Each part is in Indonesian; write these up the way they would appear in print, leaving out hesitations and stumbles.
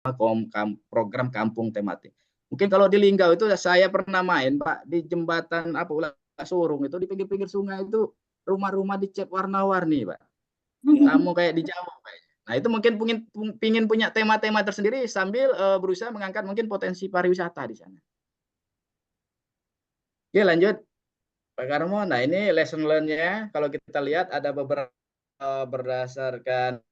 program kampung tematik. Mungkin kalau di Linggau itu saya pernah main, Pak, di jembatan apa Ulas Surung itu di pinggir-pinggir sungai itu rumah-rumah dicat warna-warni, Pak. Kamu kayak di Jawa, Pak. Nah, itu mungkin pingin punya tema-tema tersendiri sambil berusaha mengangkat mungkin potensi pariwisata di sana. Oke, lanjut Pak Karmo. Nah, ini lesson learn-nya kalau kita lihat ada beberapa berdasarkan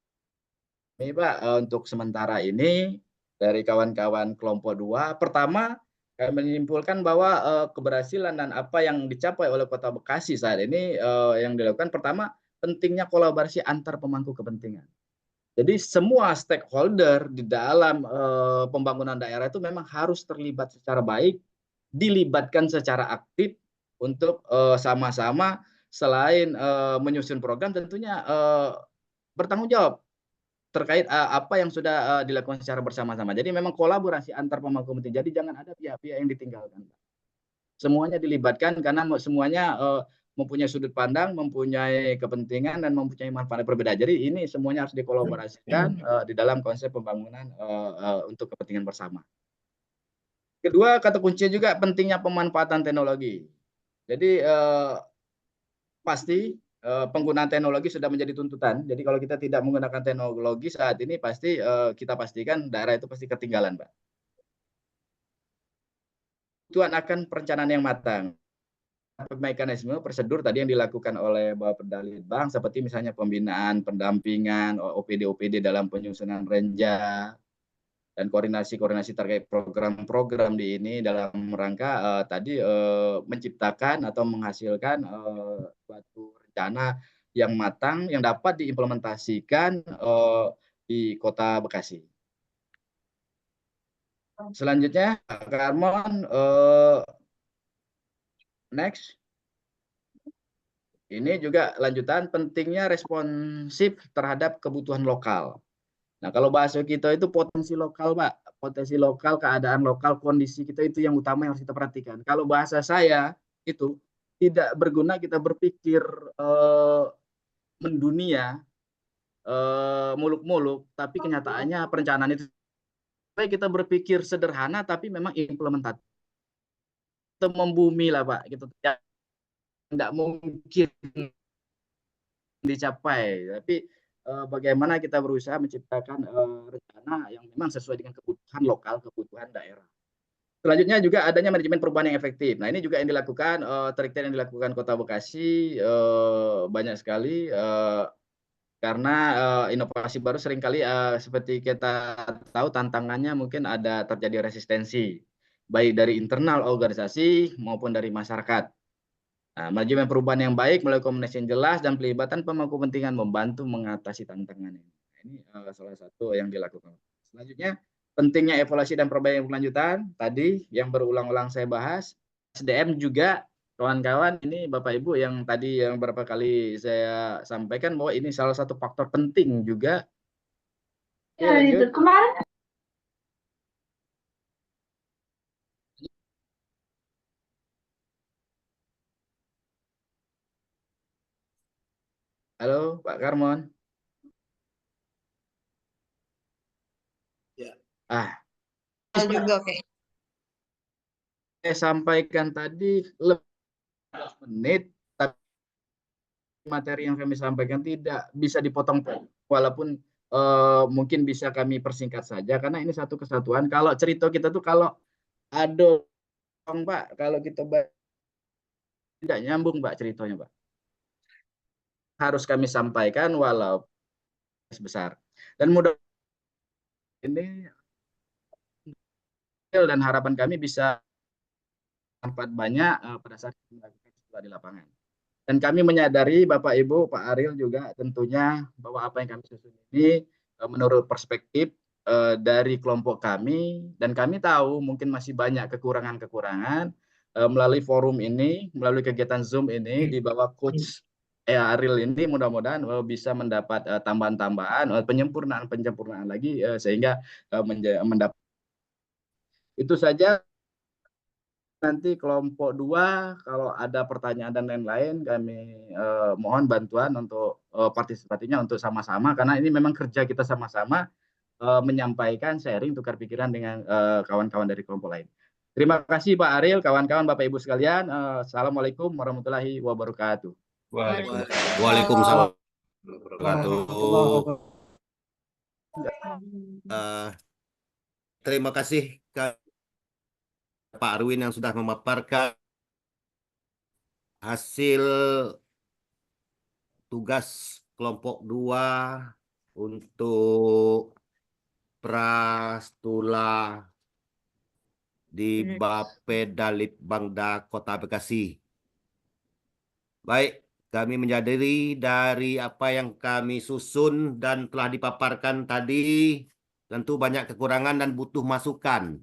ini Pak, untuk sementara ini dari kawan-kawan kelompok 2, pertama kami menyimpulkan bahwa keberhasilan dan apa yang dicapai oleh Kota Bekasi saat ini yang dilakukan pertama pentingnya kolaborasi antar pemangku kepentingan. Jadi semua stakeholder di dalam pembangunan daerah itu memang harus terlibat secara baik, dilibatkan secara aktif untuk sama-sama selain menyusun program tentunya bertanggung jawab terkait apa yang sudah dilakukan secara bersama-sama. Jadi memang kolaborasi antar pemangku kepentingan. Jadi jangan ada pihak-pihak yang ditinggalkan. Semuanya dilibatkan karena semuanya mempunyai sudut pandang, mempunyai kepentingan dan mempunyai manfaat berbeda. Jadi ini semuanya harus dikolaborasikan di dalam konsep pembangunan untuk kepentingan bersama. Kedua, kata kuncinya juga pentingnya pemanfaatan teknologi. Jadi pasti penggunaan teknologi sudah menjadi tuntutan. Jadi kalau kita tidak menggunakan teknologi saat ini pasti kita pastikan daerah itu pasti ketinggalan, Pak. Tujuan akan perencanaan yang matang. Mekanisme prosedur tadi yang dilakukan oleh Bapak Perdali Bank seperti misalnya pembinaan, pendampingan, OPD dalam penyusunan renja dan koordinasi terkait program-program di ini dalam rangka tadi menciptakan atau menghasilkan suatu rencana yang matang yang dapat diimplementasikan di Kota Bekasi. Selanjutnya, Karmon, next. Ini juga lanjutan pentingnya responsif terhadap kebutuhan lokal. Nah, kalau bahasa kita itu potensi lokal, Pak. Potensi lokal, keadaan lokal, kondisi kita itu yang utama yang harus kita perhatikan. Kalau bahasa saya itu tidak berguna kita berpikir mendunia, muluk-muluk, tapi kenyataannya perencanaan itu kita berpikir sederhana tapi memang implementatif. Kita membumi lah, Pak. Gitu. Tidak mungkin dicapai, tapi bagaimana kita berusaha menciptakan rencana yang memang sesuai dengan kebutuhan lokal, kebutuhan daerah. Selanjutnya juga adanya manajemen perubahan yang efektif. Nah, ini juga yang dilakukan trik-trik yang dilakukan Kota Bekasi banyak sekali karena inovasi baru seringkali seperti kita tahu tantangannya mungkin ada terjadi resistensi baik dari internal organisasi maupun dari masyarakat. Nah, manajemen perubahan yang baik melalui komunikasi yang jelas dan pelibatan pemangku kepentingan membantu mengatasi tantangan ini. Ini salah satu yang dilakukan. Selanjutnya, pentingnya evaluasi dan perbaikan berkelanjutan. Tadi yang berulang-ulang saya bahas. SDM juga, kawan-kawan, ini Bapak Ibu yang tadi yang beberapa kali saya sampaikan bahwa ini salah satu faktor penting juga. Ya, lanjut. Kemarin. Halo, Pak Karmon. Ya. Juga oke. Saya sampaikan tadi lebih 15 menit, tapi materi yang kami sampaikan tidak bisa dipotong, walaupun mungkin bisa kami persingkat saja karena ini satu kesatuan. Kalau cerita kita tuh kalau ada Pak, kalau kita tidak nyambung Pak ceritanya Pak. Harus kami sampaikan walau sebesar. Dan mudah ini dan harapan kami bisa manfaat banyak pada saat kita di lapangan. Dan kami menyadari Bapak Ibu, Pak Ariel juga tentunya bahwa apa yang kami susun ini menurut perspektif dari kelompok kami dan kami tahu mungkin masih banyak kekurangan-kekurangan melalui forum ini, melalui kegiatan Zoom ini di bawah coach Ariel ini mudah-mudahan bisa mendapat tambahan-tambahan, penyempurnaan lagi sehingga mendapat itu saja. Nanti kelompok 2 kalau ada pertanyaan dan lain-lain kami mohon bantuan untuk partisipasinya untuk sama-sama karena ini memang kerja kita sama-sama menyampaikan, sharing, tukar pikiran dengan kawan-kawan dari kelompok lain. Terima kasih Pak Ariel, kawan-kawan, Bapak Ibu sekalian. Assalamualaikum warahmatullahi wabarakatuh. Waalaikumsalam warahmatullahi wabarakatuh. Terima kasih Pak Arwin yang sudah memaparkan hasil tugas kelompok 2 untuk Prastula di Bapeda Litbangda Kota Bekasi. Baik, kami menyadari dari apa yang kami susun dan telah dipaparkan tadi, tentu banyak kekurangan dan butuh masukan,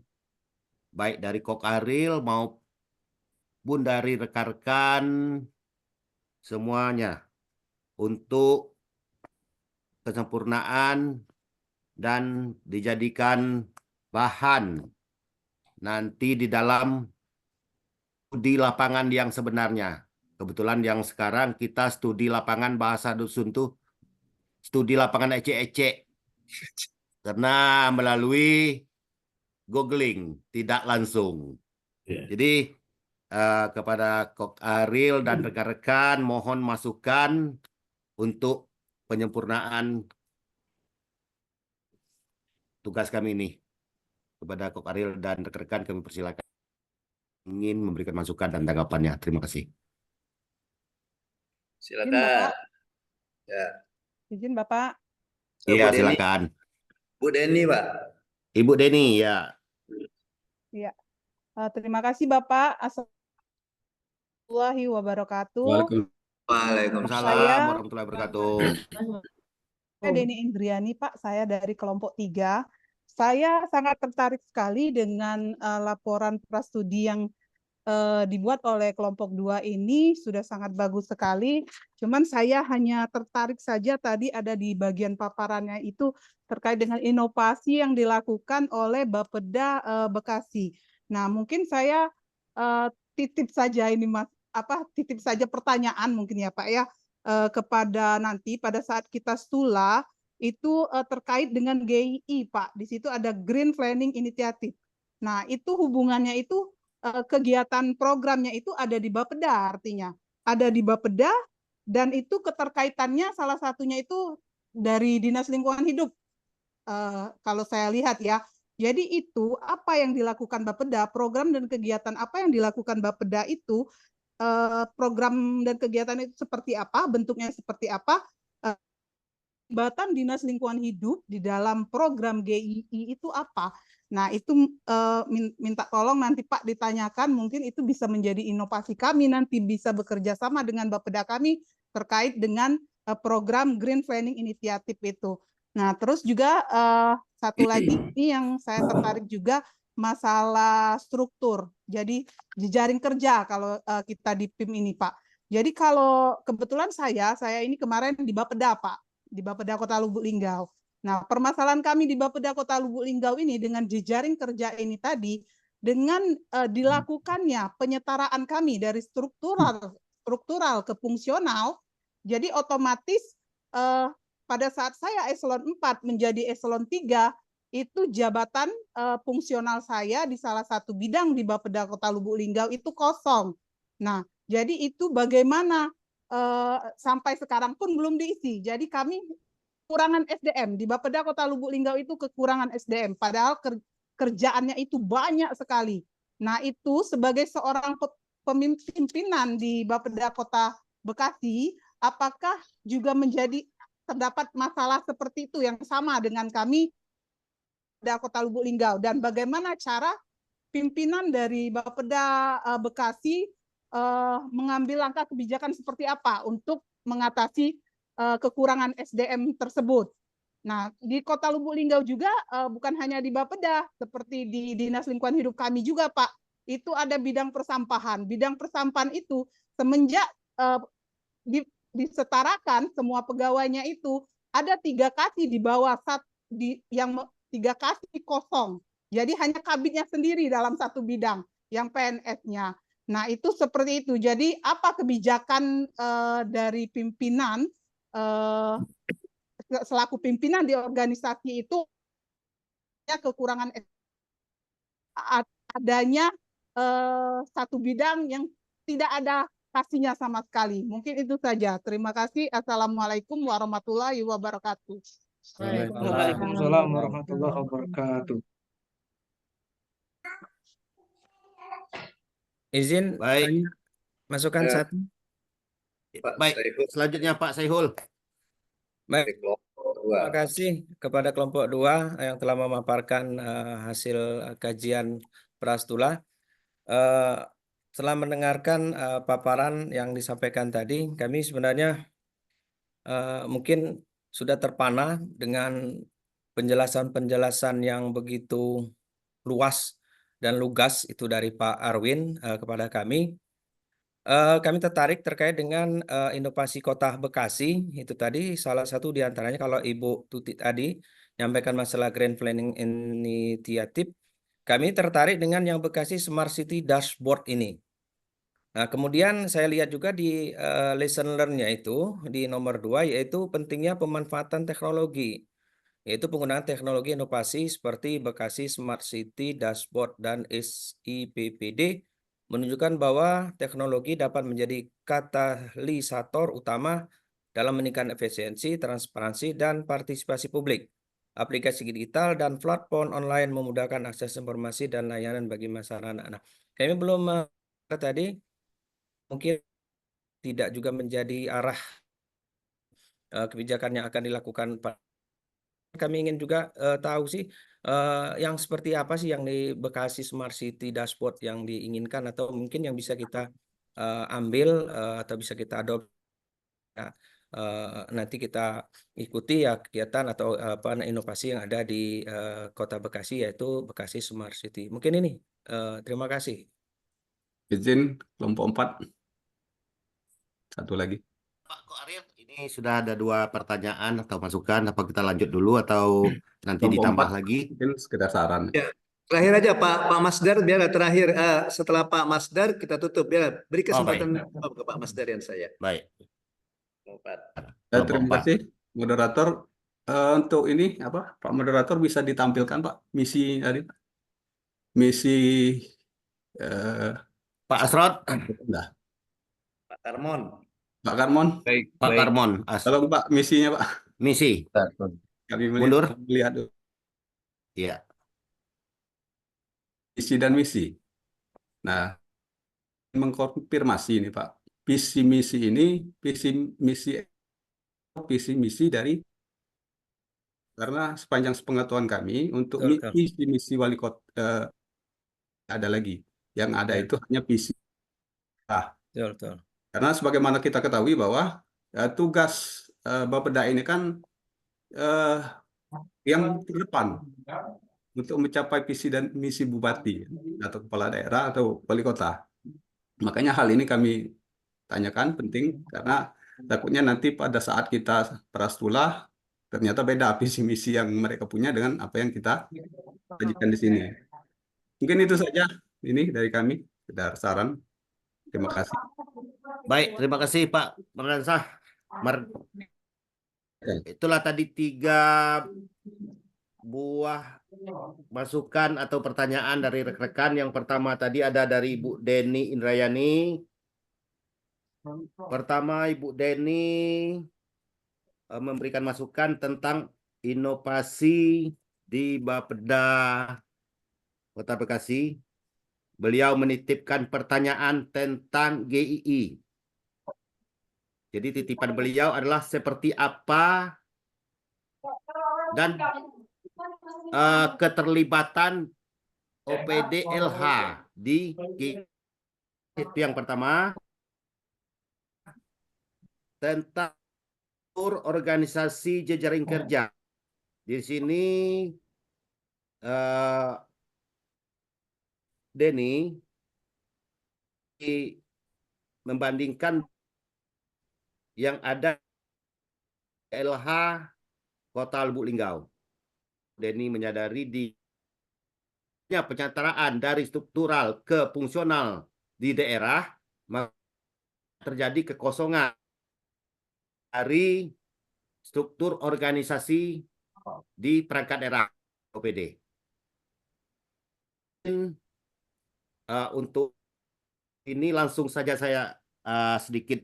baik dari Kok Aril maupun dari rekan-rekan semuanya, untuk kesempurnaan dan dijadikan bahan nanti di dalam studi lapangan yang sebenarnya. Kebetulan yang sekarang kita studi lapangan bahasa dusun tuh studi lapangan ecek-ecek. Karena melalui googling, tidak langsung. Jadi kepada Kok Aril dan rekan-rekan mohon masukan untuk penyempurnaan tugas kami ini. Kepada Kok Aril dan rekan-rekan kami persilakan ingin memberikan masukan dan tanggapannya. Terima kasih. Silakan. Ya. Izin Bapak. Iya, silakan. Bu Deni, Pak. Ibu Deni, ya. Iya. Terima kasih Bapak. Assalamualaikum wabarakatuh. Waalaikumsalam warahmatullahi wabarakatuh. Saya Deni Indriani, Pak. Saya dari kelompok 3. Saya sangat tertarik sekali dengan laporan prastudi yang dibuat oleh kelompok 2 ini, sudah sangat bagus sekali. Cuman saya hanya tertarik saja tadi ada di bagian paparannya itu terkait dengan inovasi yang dilakukan oleh Bapeda Bekasi. Nah, mungkin saya titip saja ini Mas, titip saja pertanyaan mungkin ya Pak ya, kepada nanti pada saat kita stula itu terkait dengan GII Pak. Di situ ada Green Planning Initiative. Nah, itu hubungannya itu kegiatan programnya itu ada di Bapeda, artinya ada di Bapeda, dan itu keterkaitannya salah satunya itu dari Dinas Lingkungan Hidup, kalau saya lihat ya. Jadi itu apa yang dilakukan Bapeda, program dan kegiatan apa yang dilakukan Bapeda itu, program dan kegiatan itu seperti apa, bentuknya seperti apa, keterlibatan Dinas Lingkungan Hidup di dalam program GII itu apa. Nah, itu minta tolong nanti Pak ditanyakan, mungkin itu bisa menjadi inovasi kami nanti bisa bekerja sama dengan Bapeda kami terkait dengan program Green Planning Initiative itu. Nah, terus juga satu lagi ini yang saya tertarik juga masalah struktur. Jadi jejaring kerja kalau kita di PIM ini Pak. Jadi kalau kebetulan saya ini kemarin di Bapeda Pak, di Bapeda Kota Lubuk Linggau. Nah, permasalahan kami di Bapeda Kota Lubuk Linggau ini dengan jejaring kerja ini tadi, dengan dilakukannya penyetaraan kami dari struktural ke fungsional, jadi otomatis pada saat saya eselon 4 menjadi eselon 3, itu jabatan fungsional saya di salah satu bidang di Bapeda Kota Lubuk Linggau itu kosong. Nah, jadi itu bagaimana sampai sekarang pun belum diisi. Jadi kami kekurangan SDM di Bapeda Kota Lubuk Linggau itu kekurangan SDM, padahal kerjaannya itu banyak sekali. Nah, itu sebagai seorang pemimpinan di Bapeda Kota Bekasi, apakah juga terdapat masalah seperti itu yang sama dengan kami di Kota Lubuk Linggau, dan bagaimana cara pimpinan dari Bapeda Bekasi mengambil langkah kebijakan seperti apa untuk mengatasi kekurangan SDM tersebut. Nah, di Kota Lubuk Linggau juga bukan hanya di Bapeda, seperti di Dinas Lingkungan Hidup kami juga, Pak. Itu ada bidang persampahan. Bidang persampahan itu semenjak disetarakan semua pegawainya itu ada 3 kasih di bawah yang 3 kasih kosong. Jadi hanya kabitnya sendiri dalam satu bidang yang PNS-nya. Nah, itu seperti itu. Jadi apa kebijakan dari pimpinan selaku pimpinan di organisasi itu kekurangan adanya satu bidang yang tidak ada kasihnya sama sekali. Mungkin itu saja. Terima kasih. Assalamualaikum warahmatullahi wabarakatuh. Waalaikumsalam warahmatullahi wabarakatuh. Izin Baik, tanya masukan Ya. satu. Pak baik. Saiful Selanjutnya Pak Saihul. Baik, dari kelompok 2. terima kasih kepada kelompok 2 yang telah memaparkan hasil kajian Prastula. Setelah mendengarkan paparan yang disampaikan tadi, kami sebenarnya mungkin sudah terpana dengan penjelasan-penjelasan yang begitu luas dan lugas itu dari Pak Arwin kepada kami. Kami tertarik terkait dengan inovasi Kota Bekasi. Itu tadi salah satu di antaranya kalau Ibu Tuti tadi menyampaikan masalah Grand Planning Initiative. Kami tertarik dengan yang Bekasi Smart City Dashboard ini. Nah, kemudian saya lihat juga di lesson learn-nya itu di nomor 2 yaitu pentingnya pemanfaatan teknologi, yaitu penggunaan teknologi inovasi seperti Bekasi Smart City Dashboard dan SIPPD menunjukkan bahwa teknologi dapat menjadi katalisator utama dalam meningkatkan efisiensi, transparansi, dan partisipasi publik. Aplikasi digital dan platform online memudahkan akses informasi dan layanan bagi masyarakat. Nah, kami belum tadi mungkin tidak juga menjadi arah kebijakan yang akan dilakukan Pak. Kami ingin juga tahu sih yang seperti apa sih yang di Bekasi Smart City Dashboard yang diinginkan atau mungkin yang bisa kita ambil atau bisa kita adopsi. Ya, nanti kita ikuti ya kegiatan atau inovasi yang ada di Kota Bekasi yaitu Bekasi Smart City. Mungkin ini. Terima kasih. Izin kelompok 4. Satu lagi. Pak Ariel, ini sudah ada 2 pertanyaan atau masukan. Apa kita lanjut dulu atau nanti Kelompok ditambah 4 lagi? mungkin sekedar saran. Ya, terakhir aja Pak Masdar biar terakhir setelah Pak Masdar kita tutup biar beri kesempatan ke Pak Masdar yang saya. Baik. Kelompok 4. Terima Kelompok 4. kasih moderator. Untuk ini Pak moderator bisa ditampilkan Pak misi tadi. Misi Pak Asrod, nah, Pak Karmon. Pak Karmon. Pak Karmon, Tolong Pak misinya Pak. misi. Kami Mundur. melihat dulu. Iya. Visi dan misi. Nah, mengkonfirmasi ini Pak. Visi misi ini visi misi dari karena sepanjang sepengetahuan kami untuk Betul. visi misi wali kota ada lagi. Yang ada Ya. itu hanya visi. Betul. Karena sebagaimana kita ketahui bahwa tugas Bapeda ini kan yang terdepan untuk mencapai visi dan misi bupati atau kepala daerah atau wali kota. Makanya hal ini kami tanyakan penting karena takutnya nanti pada saat kita Prastula ternyata beda visi misi yang mereka punya dengan apa yang kita sajikan di sini. Mungkin itu saja ini dari kami, sekedar saran. Terima kasih. Baik, terima kasih Pak Mardansah. Itulah tadi 3 buah masukan atau pertanyaan dari rekan-rekan. Yang pertama tadi ada dari Ibu Deni Indrayani. Pertama, Ibu Deni memberikan masukan tentang inovasi di Bapeda Kota Bekasi. Beliau menitipkan pertanyaan tentang GII. Jadi titipan beliau adalah seperti apa dan keterlibatan OPD LH di GII. Itu yang pertama. Tentang organisasi jejaring kerja. Di sini Denny membandingkan yang ada LH Kota Lubuk Linggau. Denny menyadari di penyetaraan dari struktural ke fungsional di daerah terjadi kekosongan dari struktur organisasi di perangkat daerah OPD. untuk ini langsung saja saya sedikit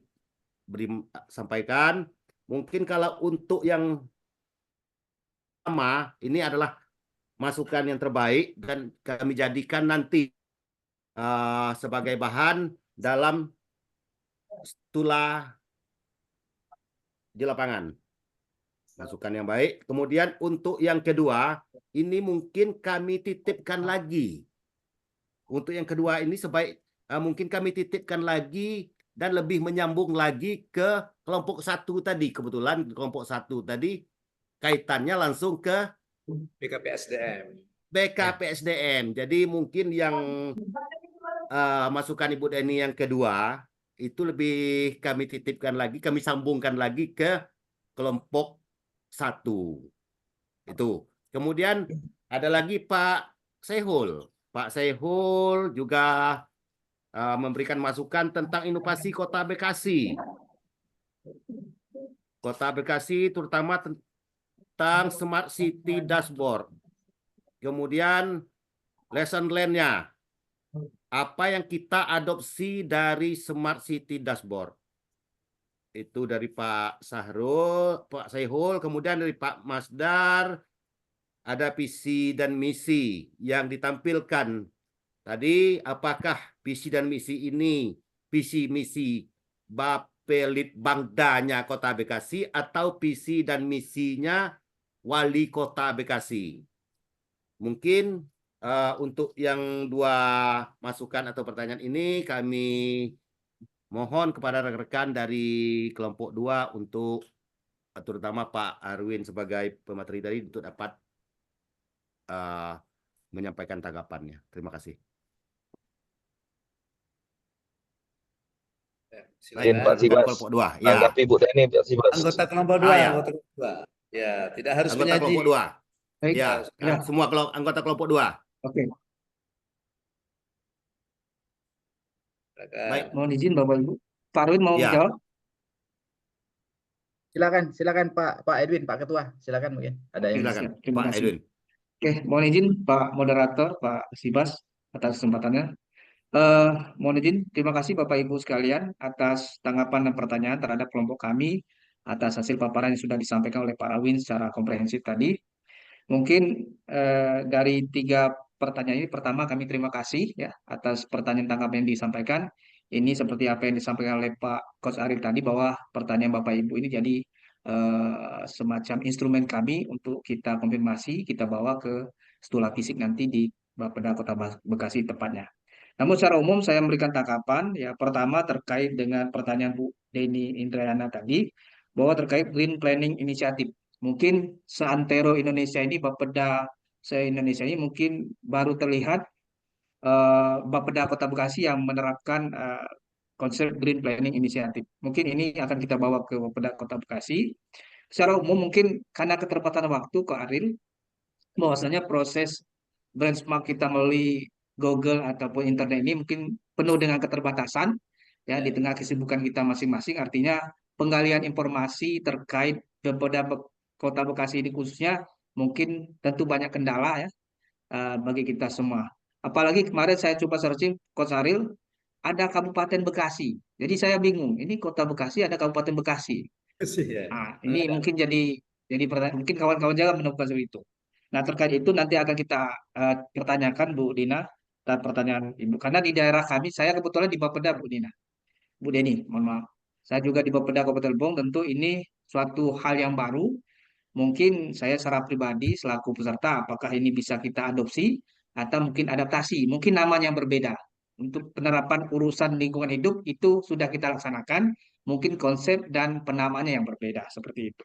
sampaikan. Mungkin kalau untuk yang pertama, ini adalah masukan yang terbaik dan kami jadikan nanti sebagai bahan dalam stula di lapangan. Masukan yang baik. Kemudian untuk yang kedua, ini mungkin kami titipkan lagi. Untuk yang kedua ini mungkin kami titipkan lagi dan lebih menyambung lagi ke kelompok 1 tadi. Kebetulan kelompok 1 tadi kaitannya langsung ke BKPSDM. BKPSDM. Jadi mungkin yang masukan Ibu Deni yang kedua itu lebih kami titipkan lagi, kami sambungkan lagi ke kelompok 1. Itu. Kemudian ada lagi Pak Sehul. Pak Sehul juga memberikan masukan tentang inovasi Kota Bekasi. Kota Bekasi terutama tentang Smart City Dashboard. Kemudian lesson learn-nya. Apa yang kita adopsi dari Smart City Dashboard? Itu dari Pak Sehul, kemudian dari Pak Masdar, ada visi dan misi yang ditampilkan. Tadi apakah visi dan misi ini visi misi Bapelit Bangdanya Kota Bekasi atau visi dan misinya Wali Kota Bekasi? Mungkin untuk yang dua masukan atau pertanyaan ini kami mohon kepada rekan-rekan dari kelompok 2 untuk terutama Pak Arwin sebagai pemateri tadi untuk dapat menyampaikan tanggapannya. Terima kasih. Silakan Pak Sibas. Kelompok 2. Ya. Tanggapi Bu Deni, Pak Sibas. Anggota kelompok 2, ya. anggota kelompok 2. Ya, tidak harus Anggota menyaji. kelompok 2. Baik. Ya, Ya. semua anggota kelompok 2. Oke. Baik. Mohon izin Bapak Ibu. Pak Arwin mau Ya. menjawab? Silakan Pak Edwin, Pak Ketua. Silakan mungkin ada yang Silakan Terima Pak kasih. Edwin. Oke, mohon izin Pak Moderator, Pak Sibas atas kesempatannya. Mohon izin, terima kasih Bapak Ibu sekalian atas tanggapan dan pertanyaan terhadap kelompok kami atas hasil paparan yang sudah disampaikan oleh Pak Arwin secara komprehensif tadi. Mungkin dari 3 pertanyaan ini, pertama kami terima kasih ya atas pertanyaan tanggapan yang disampaikan. Ini seperti apa yang disampaikan oleh Pak Coach Arif tadi, bahwa pertanyaan Bapak Ibu ini jadi semacam instrumen kami untuk kita konfirmasi, kita bawa ke stula fisik nanti di Bapeda Kota Bekasi tepatnya. Namun secara umum saya memberikan tanggapan ya, pertama terkait dengan pertanyaan Bu Deni Indrayana tadi, bahwa terkait Green Planning Initiative. Mungkin seantero Indonesia ini, Bapeda se-Indonesia ini mungkin baru terlihat Bapeda Kota Bekasi yang menerapkan konsep Green Planning Initiative. Mungkin ini akan kita bawa ke Bapeda Kota Bekasi. Secara umum mungkin karena keterbatasan waktu, Kak Aril, bahwasanya proses benchmark kita melalui Google ataupun internet ini mungkin penuh dengan keterbatasan ya di tengah kesibukan kita masing-masing. Artinya penggalian informasi terkait Bapeda Kota Bekasi ini khususnya mungkin tentu banyak kendala ya bagi kita semua. Apalagi kemarin saya coba searching Coach Aril, ada Kabupaten Bekasi. Jadi saya bingung, ini Kota Bekasi ada Kabupaten Bekasi. Nah, ini mungkin jadi pertanyaan, mungkin kawan-kawan juga menemukan seperti itu. Nah, terkait itu nanti akan kita pertanyakan Bu Dina dan pertanyaan Ibu. Karena di daerah kami, saya kebetulan di Bapeda Bu Dina. Bu Deni, mohon maaf. Saya juga di Bapeda Kabupaten Lebong, tentu ini suatu hal yang baru. Mungkin saya secara pribadi selaku peserta, apakah ini bisa kita adopsi atau mungkin adaptasi, mungkin namanya yang berbeda. Untuk penerapan urusan lingkungan hidup itu sudah kita laksanakan, mungkin konsep dan penamaannya yang berbeda, seperti itu.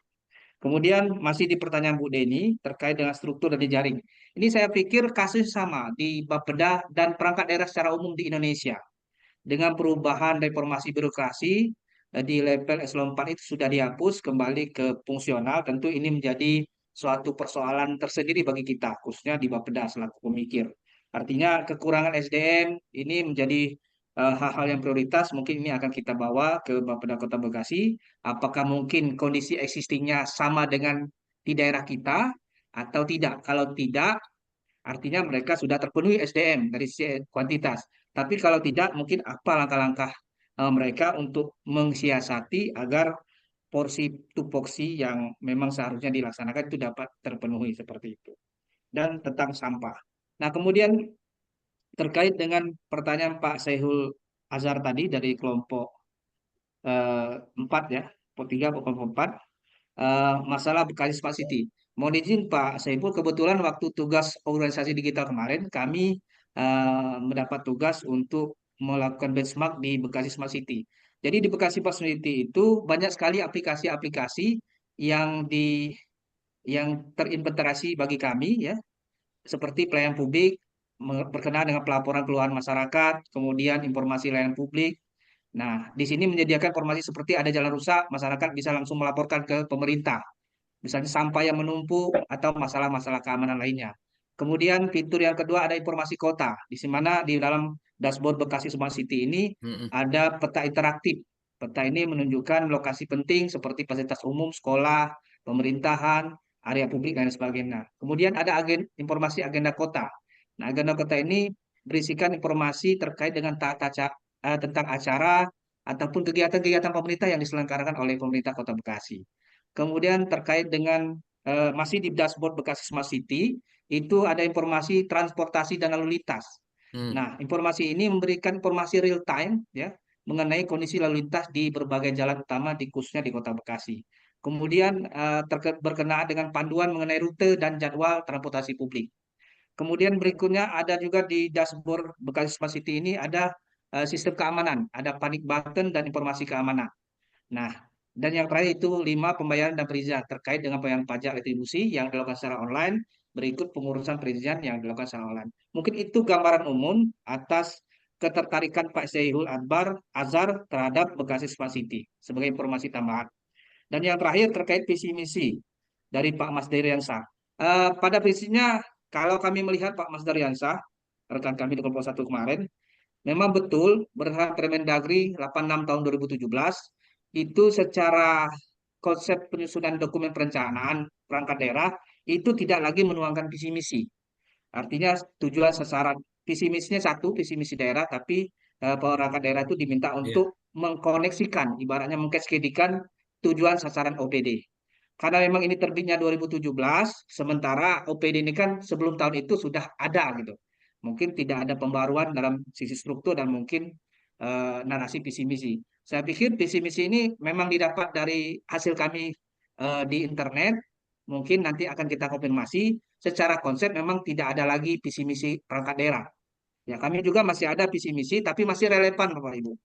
Kemudian masih di pertanyaan Bu Deni terkait dengan struktur dan jejaring. Ini saya pikir kasus sama di Bapeda dan perangkat daerah secara umum di Indonesia. Dengan perubahan reformasi birokrasi di level eselon 4 itu sudah dihapus kembali ke fungsional, tentu ini menjadi suatu persoalan tersendiri bagi kita, khususnya di Bapeda selaku pemikir. Artinya kekurangan SDM ini menjadi hal-hal yang prioritas, mungkin ini akan kita bawa ke Bapeda Kota Bekasi. Apakah mungkin kondisi existingnya sama dengan di daerah kita atau tidak? Kalau tidak, Artinya mereka sudah terpenuhi SDM dari sisi kuantitas. Tapi kalau tidak, mungkin apa langkah-langkah mereka untuk mensiasati agar porsi tupoksi yang memang seharusnya dilaksanakan itu dapat terpenuhi seperti itu. Dan tentang sampah. Nah, kemudian terkait dengan pertanyaan Pak Saihul Azhar tadi dari kelompok 4 ya, kelompok 3, kelompok 4, masalah Bekasi Smart City. Mohon izin Pak Saiful, kebetulan waktu tugas organisasi digital kemarin, kami mendapat tugas untuk melakukan benchmark di Bekasi Smart City. Jadi di Bekasi Smart City itu banyak sekali aplikasi-aplikasi yang terinventarisasi bagi kami ya, seperti pelayanan publik, berkenaan dengan pelaporan keluhan masyarakat, kemudian informasi layanan publik. Nah, di sini menyediakan informasi seperti ada jalan rusak, masyarakat bisa langsung melaporkan ke pemerintah, misalnya sampah yang menumpuk atau masalah-masalah keamanan lainnya. Kemudian fitur yang kedua ada informasi kota, di mana di dalam dashboard Bekasi Smart City ini ada peta interaktif. Peta ini menunjukkan lokasi penting seperti fasilitas umum, sekolah, pemerintahan, area publik, dan sebagainya. Kemudian ada informasi agenda kota. Nah, agenda kota ini berisikan informasi terkait dengan tentang acara ataupun kegiatan-kegiatan pemerintah yang diselenggarakan oleh pemerintah Kota Bekasi. Kemudian terkait dengan masih di dashboard Bekasi Smart City, itu ada informasi transportasi dan lalu lintas. Nah, informasi ini memberikan informasi real time ya mengenai kondisi lalu lintas di berbagai jalan utama khususnya di Kota Bekasi. Kemudian berkenaan dengan panduan mengenai rute dan jadwal transportasi publik. Kemudian berikutnya ada juga di dashboard Bekasi Smart City ini ada sistem keamanan, ada panic button dan informasi keamanan. Nah, dan yang terakhir itu 5 pembayaran dan perizinan terkait dengan pembayaran pajak retribusi yang dilakukan secara online, berikut pengurusan perizinan yang dilakukan secara online. Mungkin itu gambaran umum atas ketertarikan Pak Saihul Azhar terhadap Bekasi Smart City sebagai informasi tambahan. Dan yang terakhir terkait visi misi dari Pak Mas Daryansyah. Pada visinya, kalau kami melihat Pak Mas Daryansyah, rekan kami di kelompok 1 kemarin, memang betul berdasarkan Permendagri 86 tahun 2017 itu secara konsep penyusunan dokumen perencanaan perangkat daerah itu tidak lagi menuangkan visi misi. Artinya tujuan sasaran visi misinya satu, visi misi daerah, tapi perangkat daerah itu diminta untuk mengkoneksikan, ibaratnya mengkaskadikan tujuan sasaran OPD. Karena memang ini terbitnya 2017, sementara OPD ini kan sebelum tahun itu sudah ada gitu. Mungkin tidak ada pembaruan dalam sisi struktur dan mungkin narasi visi misi. Saya pikir visi misi ini memang didapat dari hasil kami di internet. Mungkin nanti akan kita konfirmasi. Secara konsep memang tidak ada lagi visi misi perangkat daerah. Ya, kami juga masih ada visi misi, tapi masih relevan, Bapak Ibu.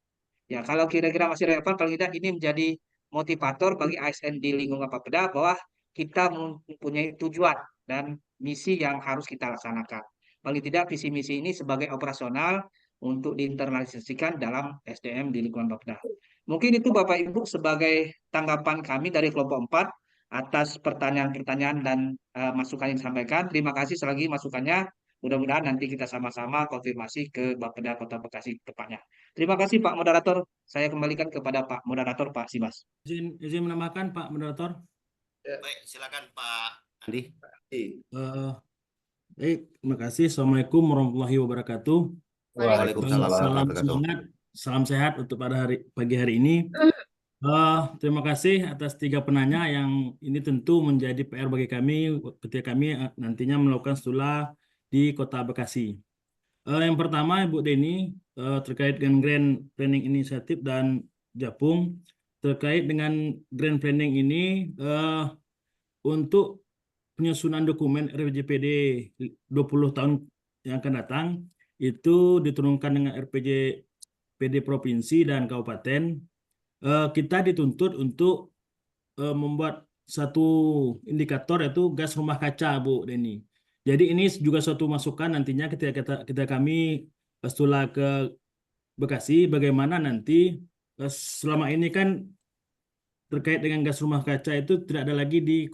Ya, kalau kira-kira masih relevan, paling tidak ini menjadi motivator bagi ASN di lingkungan Bapeda bahwa kita mempunyai tujuan dan misi yang harus kita laksanakan. Paling tidak visi misi ini sebagai operasional untuk diinternalisasikan dalam SDM di lingkungan Bapeda. Mungkin itu Bapak Ibu sebagai tanggapan kami dari kelompok 4 atas pertanyaan-pertanyaan dan masukan yang disampaikan. Terima kasih selagi masukannya. Mudah-mudahan nanti kita sama-sama konfirmasi ke Bapeda Kota Bekasi depannya. Terima kasih Pak Moderator. Saya kembalikan kepada Pak Moderator Pak Sibas. Izin menambahkan Pak Moderator. Baik, silakan Pak Andi. Baik, terima kasih. Assalamualaikum warahmatullahi wabarakatuh. Waalaikumsalam Salam warahmatullahi wabarakatuh. semangat, salam sehat untuk pada pagi hari ini. Terima kasih atas 3 penanya yang ini tentu menjadi PR bagi kami ketika kami nantinya melakukan stula di Kota Bekasi. Yang pertama, Ibu Deni, terkait dengan Grand Planning Initiative dan Japung, terkait dengan Grand Planning ini untuk penyusunan dokumen RPJPD 20 tahun yang akan datang, itu diturunkan dengan RPJPD Provinsi dan Kabupaten. Kita dituntut untuk membuat satu indikator yaitu gas rumah kaca, Bu Deni. Jadi ini juga suatu masukan nantinya ketika kami stula ke Bekasi, bagaimana nanti selama ini kan terkait dengan gas rumah kaca itu tidak ada lagi di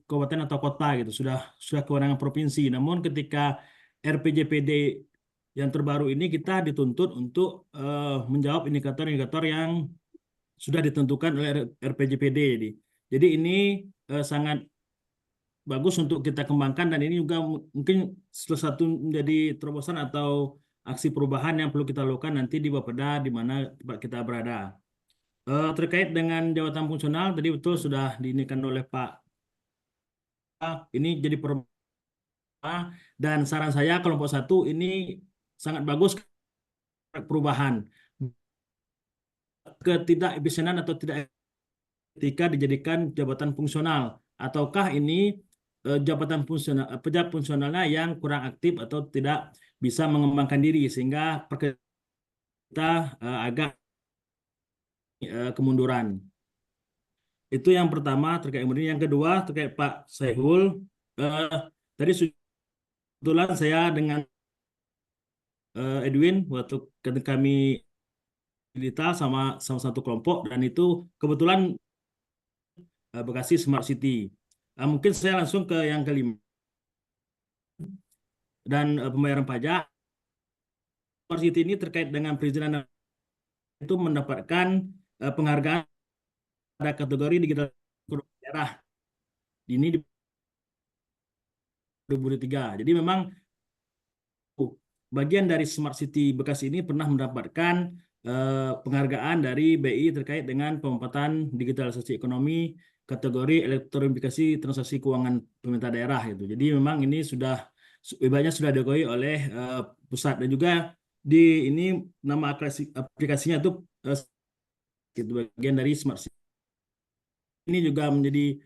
kabupaten atau kota gitu, sudah kewenangan provinsi. Namun ketika RPJPD yang terbaru ini kita dituntut untuk menjawab indikator-indikator yang sudah ditentukan oleh RPJPD. Jadi ini sangat bagus untuk kita kembangkan, dan ini juga mungkin salah satu menjadi terobosan atau aksi perubahan yang perlu kita lakukan nanti di Bapeda di mana tempat kita berada. Terkait dengan jabatan fungsional tadi betul sudah diinikan oleh Pak. Ini jadi perubahan, dan saran saya kelompok 1 ini sangat bagus perubahan. Ketidakefisienan atau tidak etika dijadikan jabatan fungsional, ataukah ini jabatan fungsional, pejabat fungsionalnya yang kurang aktif atau tidak bisa mengembangkan diri sehingga kita agak kemunduran. Itu yang pertama terkait. Kemudian yang kedua terkait Pak Saihul. Tadi kebetulan saya dengan Edwin waktu kami kita sama satu kelompok, dan itu kebetulan Bekasi Smart City. Mungkin saya langsung ke yang kelima, dan pembayaran pajak. Smart City ini terkait dengan perizinan itu mendapatkan penghargaan pada kategori digital daerah ini di 2003. Jadi memang bagian dari Smart City Bekasi ini pernah mendapatkan penghargaan dari BI terkait dengan penempatan digitalisasi ekonomi kategori elektronifikasi transaksi keuangan pemerintah daerah itu. Jadi memang ini sudah banyak sudah diakui oleh pusat, dan juga di ini nama aplikasinya itu bagian dari Smart City. Ini juga menjadi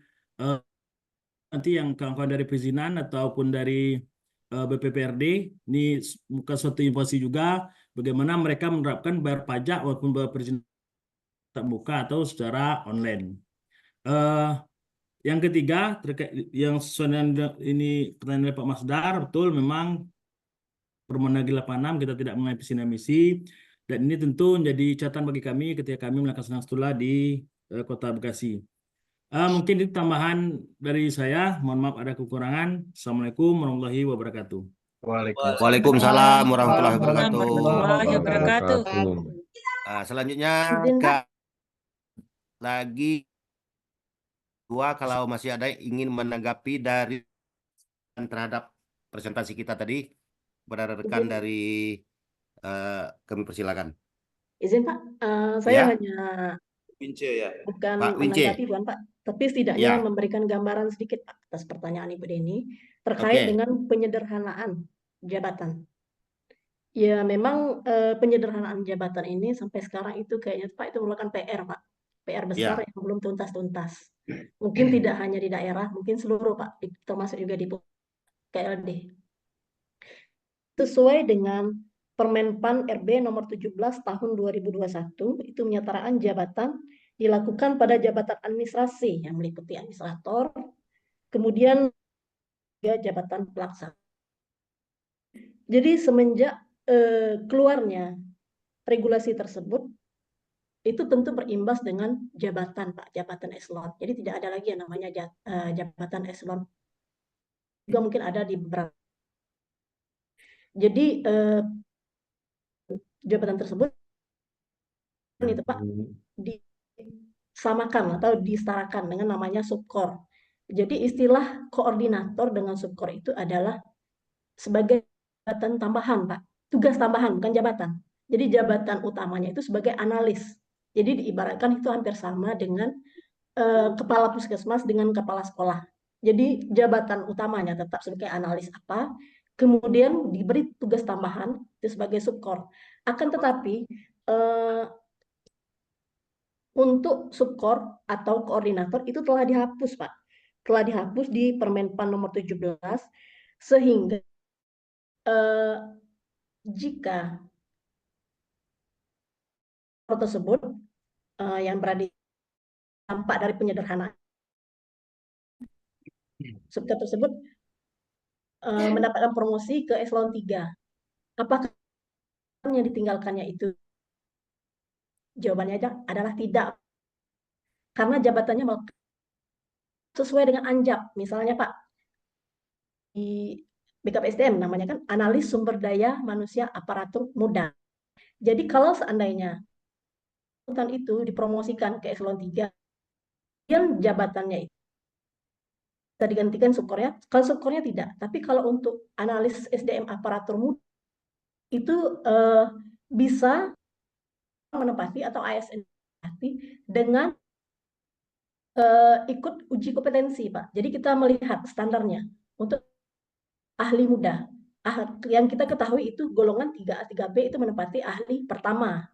nanti yang kawan-kawan dari perizinan ataupun dari BPPRD ini bukan suatu informasi juga bagaimana mereka menerapkan bayar pajak walaupun bayar perizinan tatap muka atau secara online. Yang ketiga terkait yang sesuai dengan ini pertanyaan dari Pak Masdar, betul memang Permendagri 86 kita tidak mengenai visi dan misi, dan ini tentu menjadi catatan bagi kami ketika kami melaksanakan stula di Kota Bekasi. Mungkin itu tambahan dari saya. Mohon maaf ada kekurangan. Assalamualaikum warahmatullahi wabarakatuh. Waalaikumsalam warahmatullahi wabarakatuh. Warahmatullahi wabarakatuh. Selanjutnya lagi kalau masih ada yang ingin menanggapi dari terhadap presentasi kita tadi, kepada rekan dari kami persilakan. Izin Pak, saya hanya bukan Pak menanggapi bukan Pak, tapi setidaknya memberikan gambaran sedikit Pak atas pertanyaan Ibu Deni terkait dengan penyederhanaan jabatan. Ya memang penyederhanaan jabatan ini sampai sekarang itu kayaknya Pak itu merupakan PR Pak, PR besar yang belum tuntas-tuntas. Mungkin tidak hanya di daerah, mungkin seluruh Pak, termasuk juga di KLD. Sesuai dengan Permenpan RB nomor 17 tahun 2021 itu penyederhanaan jabatan dilakukan pada jabatan administrasi yang meliputi administrator, kemudian juga jabatan pelaksana. Jadi semenjak keluarnya regulasi tersebut itu tentu berimbas dengan jabatan Pak, jabatan eselon. Jadi tidak ada lagi yang namanya jabatan eselon. Juga mungkin ada di beberapa. Jadi jabatan tersebut itu Pak disamakan atau disetarakan dengan namanya subkor. Jadi istilah koordinator dengan subkor itu adalah sebagai jabatan tambahan Pak, tugas tambahan bukan jabatan. Jadi jabatan utamanya itu sebagai analis. Jadi diibaratkan itu hampir sama dengan kepala puskesmas dengan kepala sekolah. Jadi jabatan utamanya tetap sebagai analis apa, kemudian diberi tugas tambahan itu sebagai subkor. Akan tetapi untuk subkor atau koordinator itu telah dihapus Pak. Telah dihapus di Permenpan nomor 17 sehingga jika tersebut yang berada dampak dari penyederhanaan subkor tersebut mendapatkan promosi ke eselon 3. Apakah yang ditinggalkannya itu? Jawabannya adalah tidak. Karena jabatannya sesuai dengan anjab. Misalnya Pak, di BKPSDM namanya kan analis sumber daya manusia aparatur muda. Jadi kalau seandainya itu dipromosikan ke eselon 3, yang jabatannya itu bisa digantikan subkornya. Kalau subkornya tidak, tapi kalau untuk analis SDM aparatur muda itu bisa menempati atau ASN menempati dengan ikut uji kompetensi, Pak. Jadi kita melihat standarnya untuk ahli muda. Yang kita ketahui itu golongan 3A, 3B itu menempati ahli pertama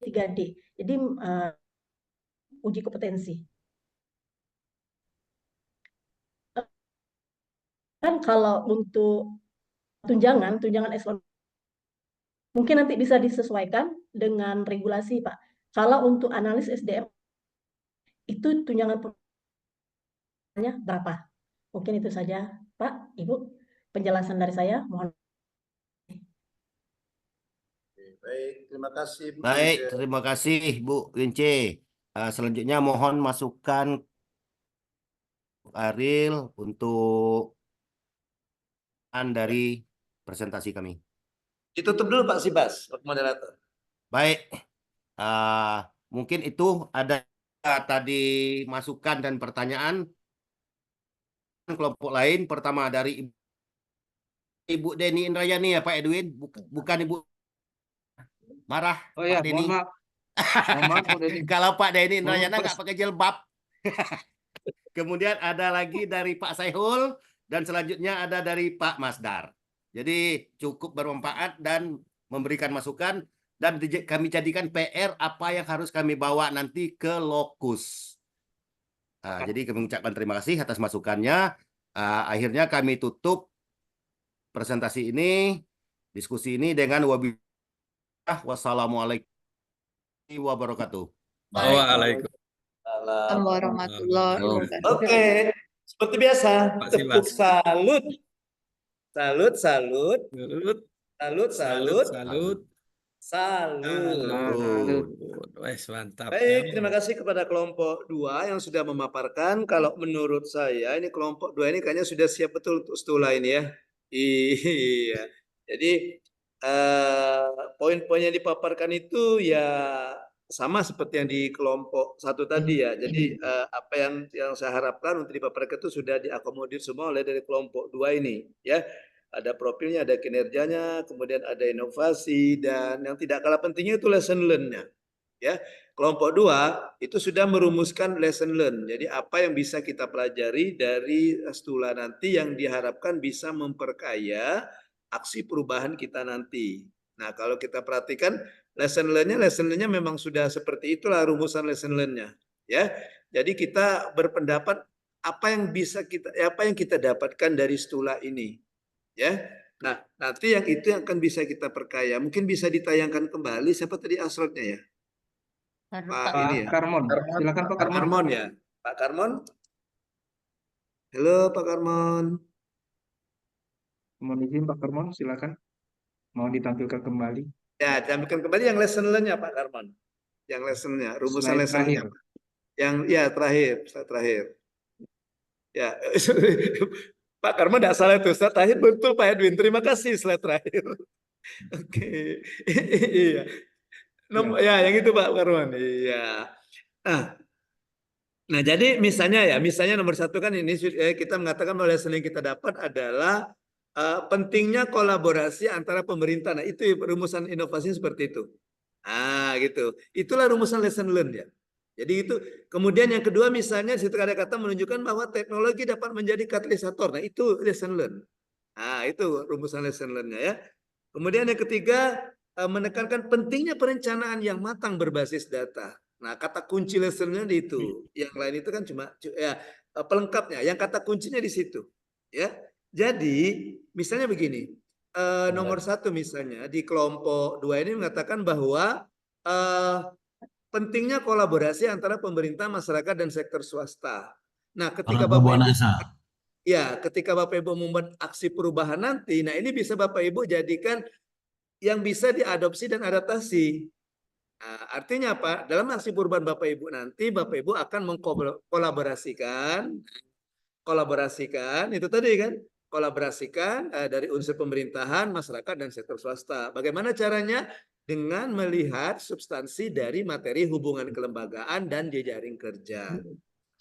3D. Jadi uji kompetensi. Dan kalau untuk tunjangan eselon mungkin nanti bisa disesuaikan dengan regulasi, Pak. Kalau untuk analis SDM itu tunjangan berapa? Mungkin itu saja, Pak, Ibu, penjelasan dari saya. Mohon. Baik, terima kasih Bu. Baik, terima kasih Bu Wince. Selanjutnya mohon masukan Ariel untuk dari presentasi kami. Ditutup dulu Pak Sibas, Pak Moderator. Baik, mungkin itu ada tadi masukan dan pertanyaan kelompok lain. Pertama dari Ibu Deni Indrayani ya Pak Edwin, bukan Ibu marah. Oh ya, Pak Deni. mohon maaf. Mohon maaf, Bu Deni. Kalau Pak Deni Indrayana nggak pakai jilbab. Kemudian ada lagi dari Pak Saihul dan selanjutnya ada dari Pak Masdar. Jadi cukup bermanfaat dan memberikan masukan dan kami jadikan PR apa yang harus kami bawa nanti ke lokus. Jadi kami mengucapkan terima kasih atas masukannya. Akhirnya kami tutup presentasi ini, diskusi ini dengan wassalamualaikum wabarakatuh. Waalaikumsalam warahmatullahi wabarakatuh. Oke, seperti biasa, tepuk salut. Salut, salut. Salut, salut. Salut. Salut. Wes, mantap. Baik, terima kasih kepada kelompok 2 yang sudah memaparkan. Kalau menurut saya ini kelompok 2 ini kayaknya sudah siap betul untuk stula ini ya. Iya. Jadi poin-poin yang dipaparkan itu ya sama seperti yang di kelompok 1 tadi ya. Jadi apa yang saya harapkan untuk dipaparkan itu sudah diakomodir semua oleh dari kelompok 2 ini ya. Ada profilnya, ada kinerjanya, kemudian ada inovasi, dan yang tidak kalah pentingnya itu lesson learn-nya. Ya, kelompok 2 itu sudah merumuskan lesson learn. Jadi apa yang bisa kita pelajari dari stula nanti yang diharapkan bisa memperkaya aksi perubahan kita nanti. Nah, kalau kita perhatikan lesson learn-nya memang sudah seperti itulah rumusan lesson learn-nya. Ya, jadi kita berpendapat apa yang kita dapatkan dari stula ini. Ya, nah nanti yang itu yang akan bisa kita perkaya. Mungkin bisa ditayangkan kembali. Siapa tadi slide-nya ya? Pak ini ya. Karmon. Silakan Pak Karmon. Karmon ya. Pak Karmon. Halo Pak Karmon. Mohon izin Pak Karmon, silakan. Mau ditampilkan kembali. Ya, ditampilkan kembali yang lesson learn-nya Pak Karmon. Yang lesson-nya, rumusan lesson-nya. Yang ya terakhir. Ya. Pak Karmon tidak salah itu, slide terakhir betul Pak Edwin. Terima kasih slide terakhir. Oke. Iya. Ya, yang itu Pak Karmon. Iya. Nah, jadi misalnya nomor 1 kan ini kita mengatakan bahwa lesson yang kita dapat adalah pentingnya kolaborasi antara pemerintah. Nah, itu rumusan inovasi seperti itu. Gitu. Itulah rumusan lesson learn ya. Jadi itu. Kemudian yang kedua misalnya di situ ada kata menunjukkan bahwa teknologi dapat menjadi katalisator. Nah, itu lesson learn. Nah, itu rumusan lesson learn-nya ya. Kemudian yang ketiga menekankan pentingnya perencanaan yang matang berbasis data. Nah, kata kunci lesson-nya di itu. Yang lain itu kan cuma ya pelengkapnya. Yang kata kuncinya di situ. Ya. Jadi, misalnya begini. Nomor 1 misalnya di kelompok 2 ini mengatakan bahwa pentingnya kolaborasi antara pemerintah, masyarakat, dan sektor swasta. Nah, ketika Bapak Ibu membuat aksi perubahan nanti, nah ini bisa Bapak Ibu jadikan yang bisa diadopsi dan adaptasi. Nah, artinya apa? Dalam aksi perubahan Bapak Ibu nanti, Bapak Ibu akan mengkolaborasikan itu tadi kan, kolaborasikan dari unsur pemerintahan, masyarakat, dan sektor swasta. Bagaimana caranya? Dengan melihat substansi dari materi hubungan kelembagaan dan jejaring kerja.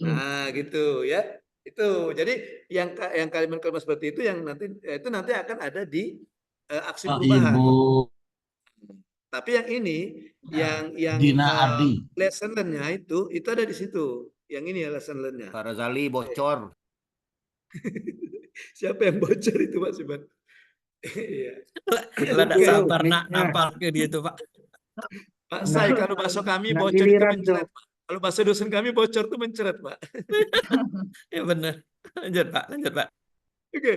Nah, gitu ya. Itu. Jadi yang kalimat-kalimat seperti itu yang nanti akan ada di aksi perubahan. Ibu Tapi yang ini yang Dina Ardi. lesson learn-nya itu ada di situ. Yang ini ya lesson learn-nya. Pak Razali bocor. Siapa yang bocor itu Pak Siban? Iya. Lah tidak sabar nak napal ke dia itu Pak. Pak Sai, kalau bakso kami Nak bocor itu giliran mencret, Pak. Kalau bakso dosen kami bocor itu mencret, Pak. Ya benar. Lanjut Pak. Oke.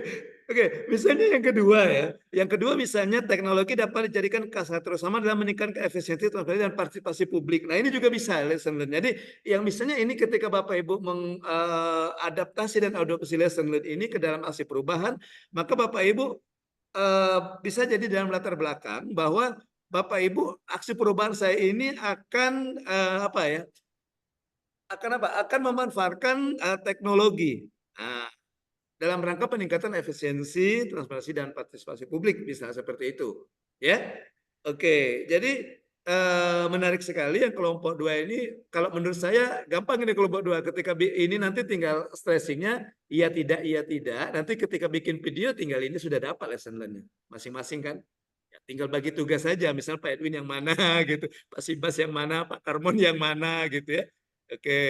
Misalnya yang kedua ya. Yang kedua misalnya teknologi dapat dijadikan kasar terutama dalam meningkatkan efisiensi, transparansi dan partisipasi publik. Nah ini juga bisa lesson learn. Jadi yang misalnya ini ketika Bapak Ibu mengadaptasi dan adopsi lesson learn ini ke dalam aksi perubahan, maka Bapak Ibu bisa jadi dalam latar belakang bahwa Bapak Ibu aksi perubahan saya ini akan akan memanfaatkan teknologi. Nah, dalam rangka peningkatan efisiensi, transparansi dan partisipasi publik, misalnya seperti itu, ya. Oke, jadi menarik sekali yang kelompok 2 ini. Kalau menurut saya gampang ini kelompok 2. Ketika ini nanti tinggal stressingnya, iya tidak. Nanti ketika bikin video tinggal ini sudah dapat lesson learn-nya masing-masing kan. Ya, tinggal bagi tugas saja. Misal Pak Edwin yang mana gitu, Pak Sibas yang mana, Pak Karmon yang mana gitu ya. Oke.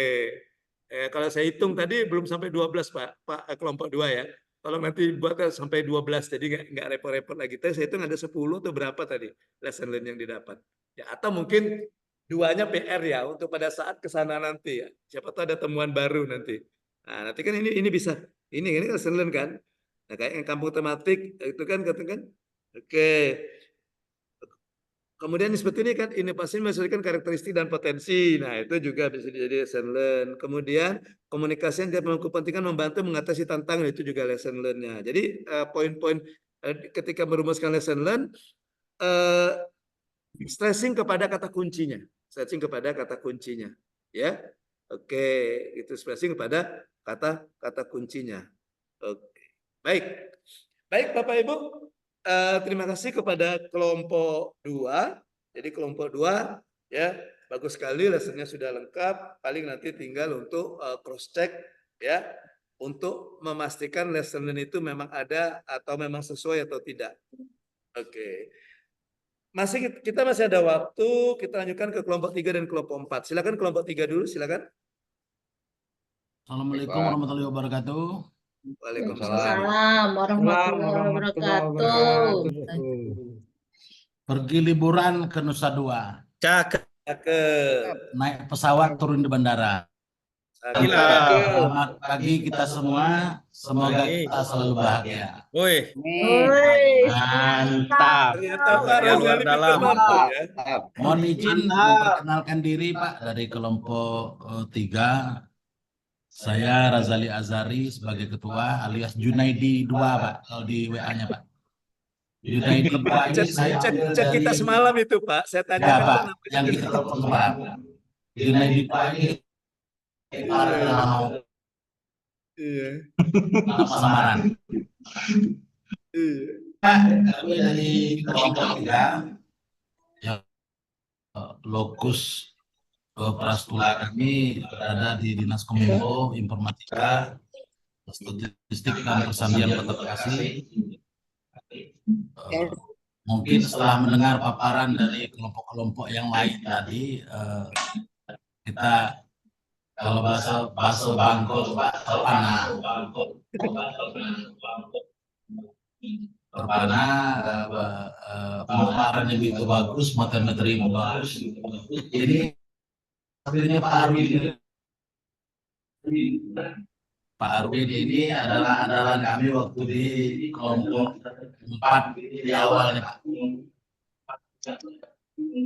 Kalau saya hitung tadi belum sampai 12 Pak kelompok 2 ya. Kalau nanti buat sampai 12 jadi nggak repot-repot lagi. Tapi saya hitung ada 10 atau berapa tadi lesson learn yang didapat. Ya, atau mungkin 2-nya PR ya untuk pada saat ke sana nanti ya. Siapa tahu ada temuan baru nanti. Nah, nanti kan ini bisa ini lesson learn kan. Nah, kayak yang kampung tematik itu kan katakan oke. Kemudian seperti ini kan inovasi menyesuaikan karakteristik dan potensi. Nah, itu juga bisa jadi lesson learn. Kemudian komunikasi yang dapat kepentingan membantu mengatasi tantangan, itu juga lesson learn-nya. Jadi poin-poin ketika merumuskan lesson learn, stressing kepada kata kuncinya. Stressing kepada kata kuncinya. Ya. Oke, itu stressing kepada kata kuncinya. Oke. Baik Bapak Ibu. Terima kasih kepada kelompok 2. Jadi kelompok 2 ya bagus sekali, lessonnya sudah lengkap. Paling nanti tinggal untuk cross check ya untuk memastikan lesson learn itu memang ada atau memang sesuai atau tidak. Oke. Kita masih ada waktu, kita lanjutkan ke kelompok 3 dan kelompok 4. Silakan kelompok 3 dulu, silakan. Assalamualaikum warahmatullahi wabarakatuh. Waalaikumsalam warahmatullahi wabarakatuh. Pergi liburan ke Nusa Dua. Cakep. Naik pesawat turun di bandara. Selamat pagi kita semua. Semoga kita selalu bahagia. Woi. Mantap. Mohon izin memperkenalkan diri Pak dari kelompok 3. Saya Razali Azari sebagai ketua alias Junaidi 2 Pak kalau di WA-nya Pak. Junaidi 2 ini saya chat kita semalam itu Pak, saya tanya ya, Pak, yang kita telepon Pak. Junaidi 2 ini nama samaran. Pak, kami dari kelompok 3 ya, lokus Prastula kami berada di Dinas Kominfo Informatika, Statistik dan Persandian Kota Bekasi. Mungkin setelah mendengar paparan dari kelompok-kelompok yang lain tadi, kita kalau bahasa Bangkok terpana pemaparan yang begitu bagus, materi yang bagus. Ini sebenarnya Pak Arwin ini adalah andalan kami waktu di kelompok 4 di awalnya Pak.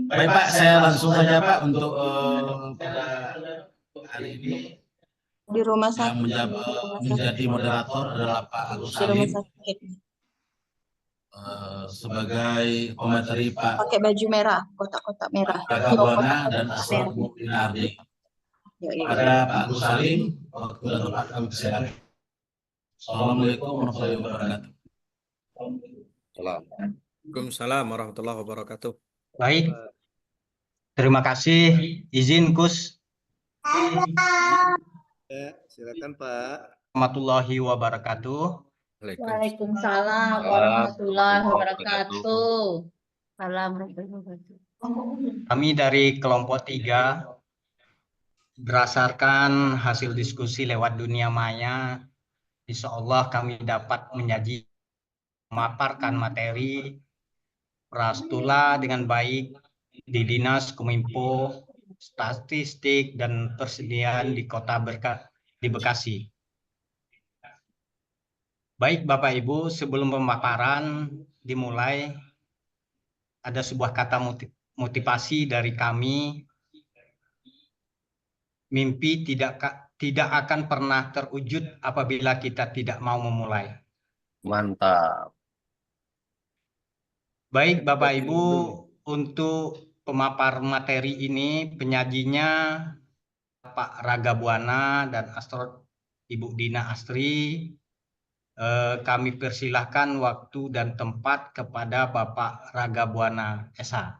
Baik Pak, saya langsung saja Pak untuk pada hari ini Di rumah sakit. yang menjadi moderator adalah Pak Agus Salim. Sebagai pemateri Pak Pakai baju merah, kotak-kotak merah. Gagabwana dan Asraf Mukminardi. Pada Pak Agus Salim, waktu dan tempat kami persilakan. Assalamualaikum warahmatullahi wabarakatuh. Waalaikumsalam warahmatullahi wabarakatuh. Baik, terima kasih. Izin Kus. Ya, silakan Pak. warahmatullahi wabarakatuh. Waalaikumsalam warahmatullahi wabarakatuh. Kami dari kelompok 3 berdasarkan hasil diskusi lewat dunia maya, insya Allah kami dapat memaparkan materi Prastula dengan baik di Dinas Kominfo, Statistik dan Persediaan di Kota di Bekasi. Baik Bapak Ibu, sebelum pemaparan dimulai, ada sebuah kata motivasi dari kami. Mimpi tidak akan pernah terwujud apabila kita tidak mau memulai. Mantap. Baik Bapak Ibu, untuk pemapar materi ini penyajinya Pak Raga Buana dan Astro Ibu Dina Astri. Kami persilahkan waktu dan tempat kepada Bapak Raga Buana SH.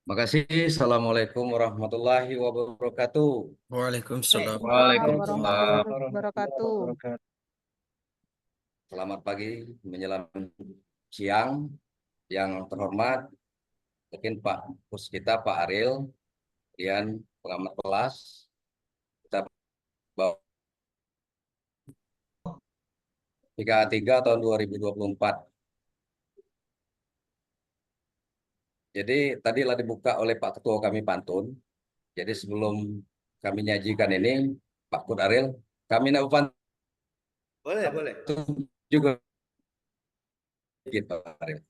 Makasih. Assalamualaikum warahmatullahi wabarakatuh. Waalaikumsalam. Warahmatullahi wabarakatuh. Selamat pagi menjelang siang. Yang terhormat, mungkin Pak Puskita, Pak Ariel, kemudian pengamat kelas, kita bawa 33 tahun 2024. Jadi tadilah dibuka oleh Pak Ketua kami pantun. Jadi sebelum kami nyajikan ini, Pak Kudaril, kami nak pantun. Boleh. Juga gitu, Pak Ariel.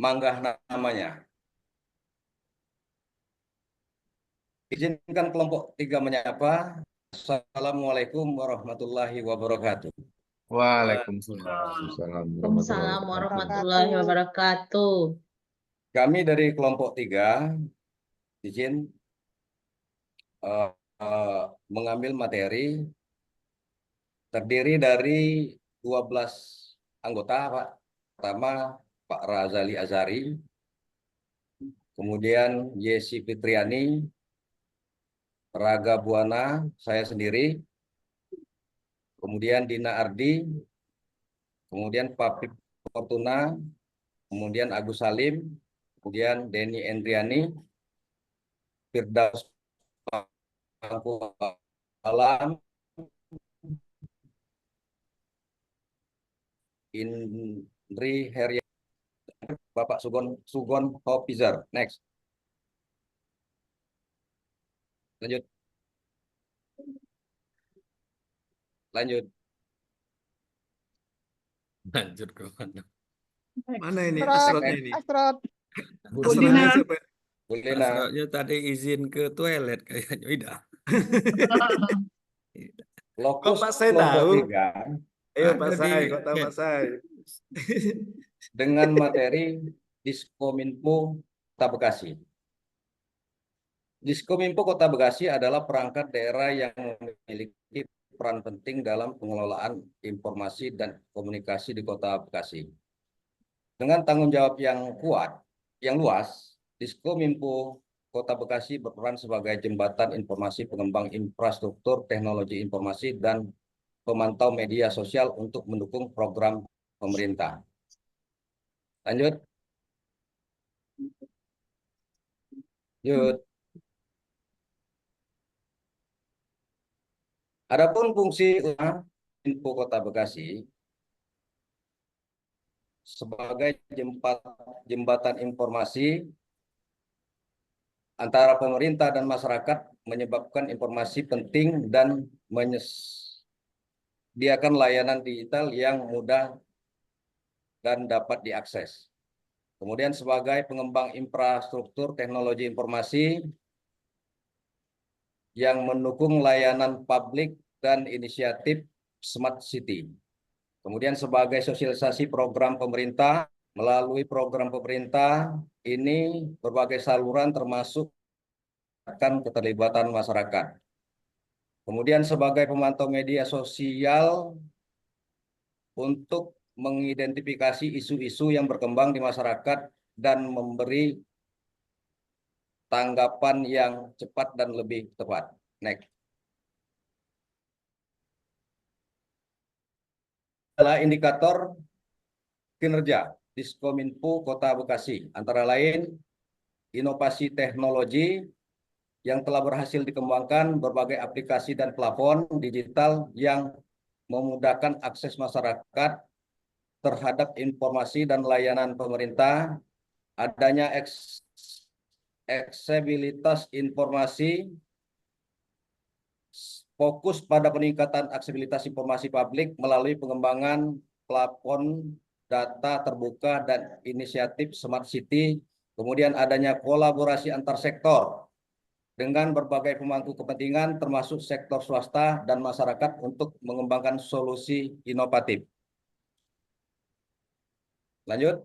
Manggah namanya. Izinkan kelompok 3 menyapa. Assalamualaikum warahmatullahi wabarakatuh. Waalaikumsalam warahmatullahi wabarakatuh. Kami dari kelompok 3 izin mengambil materi terdiri dari 12 anggota, Pak. Pertama Pak Razali Azari, kemudian Yesi Fitriani, Raga Buana, saya sendiri, kemudian Dina Ardi, kemudian Papip Fortuna, kemudian Agus Salim, kemudian Denny Endriani, Firdaus Alam, Indri Herian, Bapak Sugon Hopizar. Next. Lanjut. Lanjut ke mana? Mana ini Asrotnya ini? Asrot. Asrotnya siapa? Asrotnya tadi izin ke toilet kayaknya. Udah. Lokus Pak Sai kelompok tahu? 3 Ayo Pak Sai, kok tahu Pak Sai? dengan materi Diskominfo Kota Bekasi. Diskominfo Kota Bekasi adalah perangkat daerah yang memiliki peran penting dalam pengelolaan informasi dan komunikasi di Kota Bekasi. Dengan tanggung jawab yang kuat, yang luas, Diskominfo Kota Bekasi berperan sebagai jembatan informasi pengembang infrastruktur teknologi informasi dan pemantau media sosial untuk mendukung program pemerintah. Lanjut. Adapun fungsi Info Kota Bekasi sebagai jembatan informasi antara pemerintah dan masyarakat, menyebabkan informasi penting dan menyediakan layanan digital yang mudah dan dapat diakses. Kemudian sebagai pengembang infrastruktur teknologi informasi yang mendukung layanan publik dan inisiatif Smart City. Kemudian sebagai sosialisasi program pemerintah, melalui program pemerintah ini berbagai saluran termasuk keterlibatan masyarakat. Kemudian sebagai pemantau media sosial untuk mengidentifikasi isu-isu yang berkembang di masyarakat dan memberi tanggapan yang cepat dan lebih tepat. Next. Adalah indikator kinerja Diskominfo Kota Bekasi, antara lain inovasi teknologi yang telah berhasil dikembangkan, berbagai aplikasi dan plafon digital yang memudahkan akses masyarakat terhadap informasi dan layanan pemerintah, adanya aksesibilitas informasi, fokus pada peningkatan aksesibilitas informasi publik melalui pengembangan plafon data terbuka dan inisiatif Smart City, kemudian adanya kolaborasi antar sektor dengan berbagai pemangku kepentingan termasuk sektor swasta dan masyarakat untuk mengembangkan solusi inovatif. Lanjut.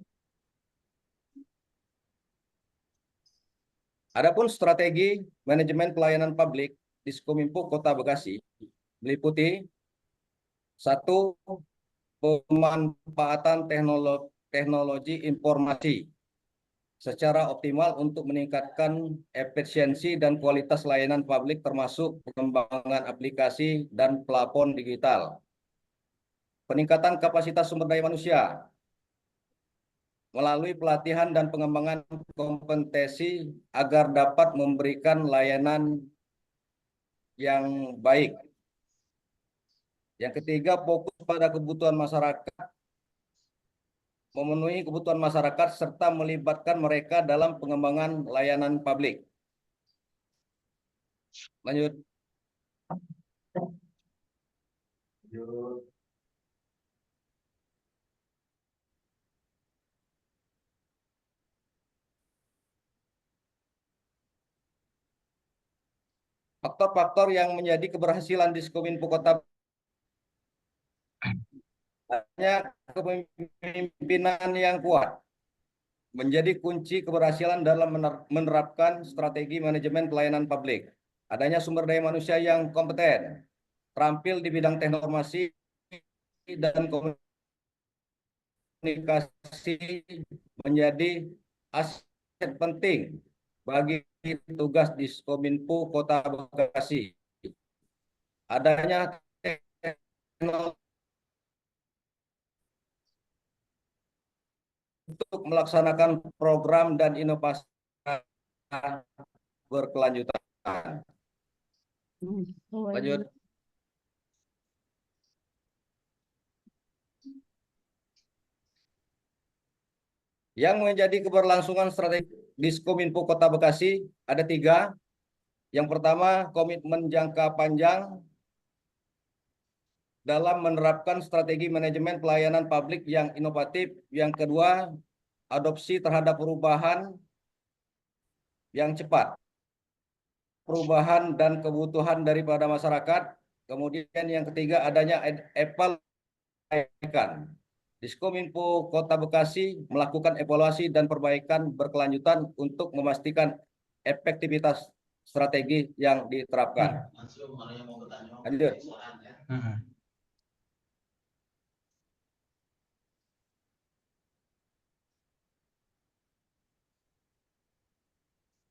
Adapun strategi manajemen pelayanan publik Diskominfo Kota Bekasi meliputi 1. Pemanfaatan teknologi informasi secara optimal untuk meningkatkan efisiensi dan kualitas layanan publik termasuk pengembangan aplikasi dan plafon digital. Peningkatan kapasitas sumber daya manusia melalui pelatihan dan pengembangan kompetensi agar dapat memberikan layanan yang baik. Yang ketiga, fokus pada kebutuhan masyarakat, memenuhi kebutuhan masyarakat serta melibatkan mereka dalam pengembangan layanan publik. Lanjut. Faktor-faktor yang menjadi keberhasilan Diskominfo Kota kepemimpinan yang kuat menjadi kunci keberhasilan dalam menerapkan strategi manajemen pelayanan publik. Adanya sumber daya manusia yang kompeten, terampil di bidang teknologi dan komunikasi menjadi aset penting bagi tugas Diskominfo Kota Bekasi. Adanya teknologi untuk melaksanakan program dan inovasi berkelanjutan. Lanjut. Yang menjadi keberlangsungan strategi Diskominfo Kota Bekasi ada 3. Yang pertama, komitmen jangka panjang dalam menerapkan strategi manajemen pelayanan publik yang inovatif. Yang kedua, adopsi terhadap perubahan yang cepat, perubahan dan kebutuhan daripada masyarakat. Kemudian yang ketiga, adanya evaluasi. Diskominfo Kota Bekasi melakukan evaluasi dan perbaikan berkelanjutan untuk memastikan efektivitas strategi yang diterapkan. Lanjut.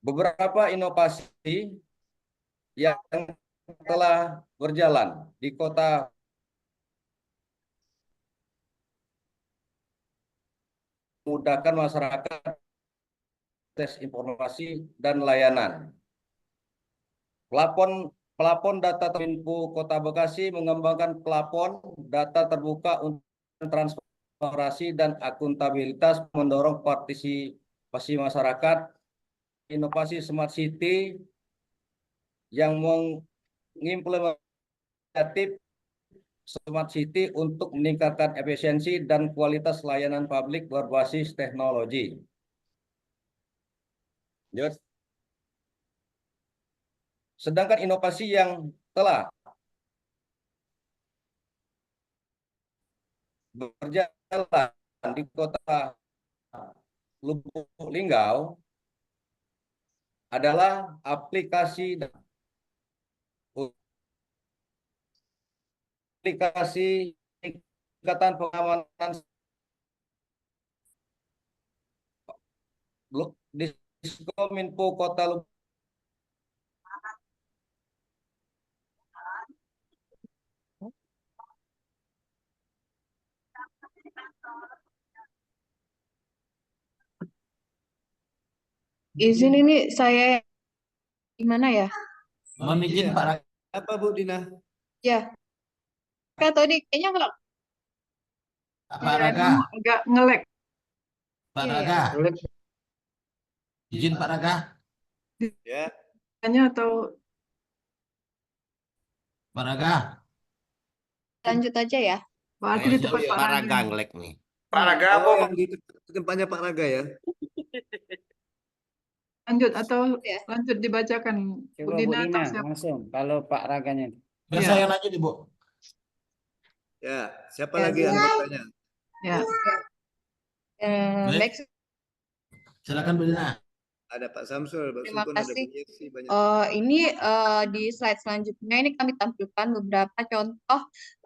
Beberapa inovasi yang telah berjalan di Kota memudahkan masyarakat akses informasi dan layanan. Plafon data Diskominfo Kota Bekasi mengembangkan plafon data terbuka untuk transparansi dan akuntabilitas, mendorong partisipasi masyarakat. Inovasi Smart City yang mengimplementatif Smart City untuk meningkatkan efisiensi dan kualitas layanan publik berbasis teknologi. Lanjut. Sedangkan inovasi yang telah berjalan di Kota Lubuk Linggau adalah aplikasi tingkatan pengamanan Diskominfo Kota Lubuk. Izin ini saya gimana ya? Mohon izin Pak Raga. Apa Bu Dina? Ya, Kak tadi kayaknya nggak Pak Raga. agak nge-lag. Pak Iya, Raga. ya. Izin Pak Raga. Ya. Tanya atau Pak Raga. lanjut aja ya? Berarti di tempat Pak Pak Raga. Raga ngelek nih. Pak Raga yang di tempatnya Pak Raga ya. Lanjut atau lanjut dibacakan Bu Coba Bu Dina Dina atau siapa? langsung kalau Pak Raganya. Biar saya lanjut Ibu. Ya, siapa Ya, lagi yang mau tanya? Ya. Baik. Baik, Silakan Bu Dina. Ada Pak Samsul, Pak terima Sukun, ada kasih. Bu Yesi, banyak. Ini di slide selanjutnya ini kami tampilkan beberapa contoh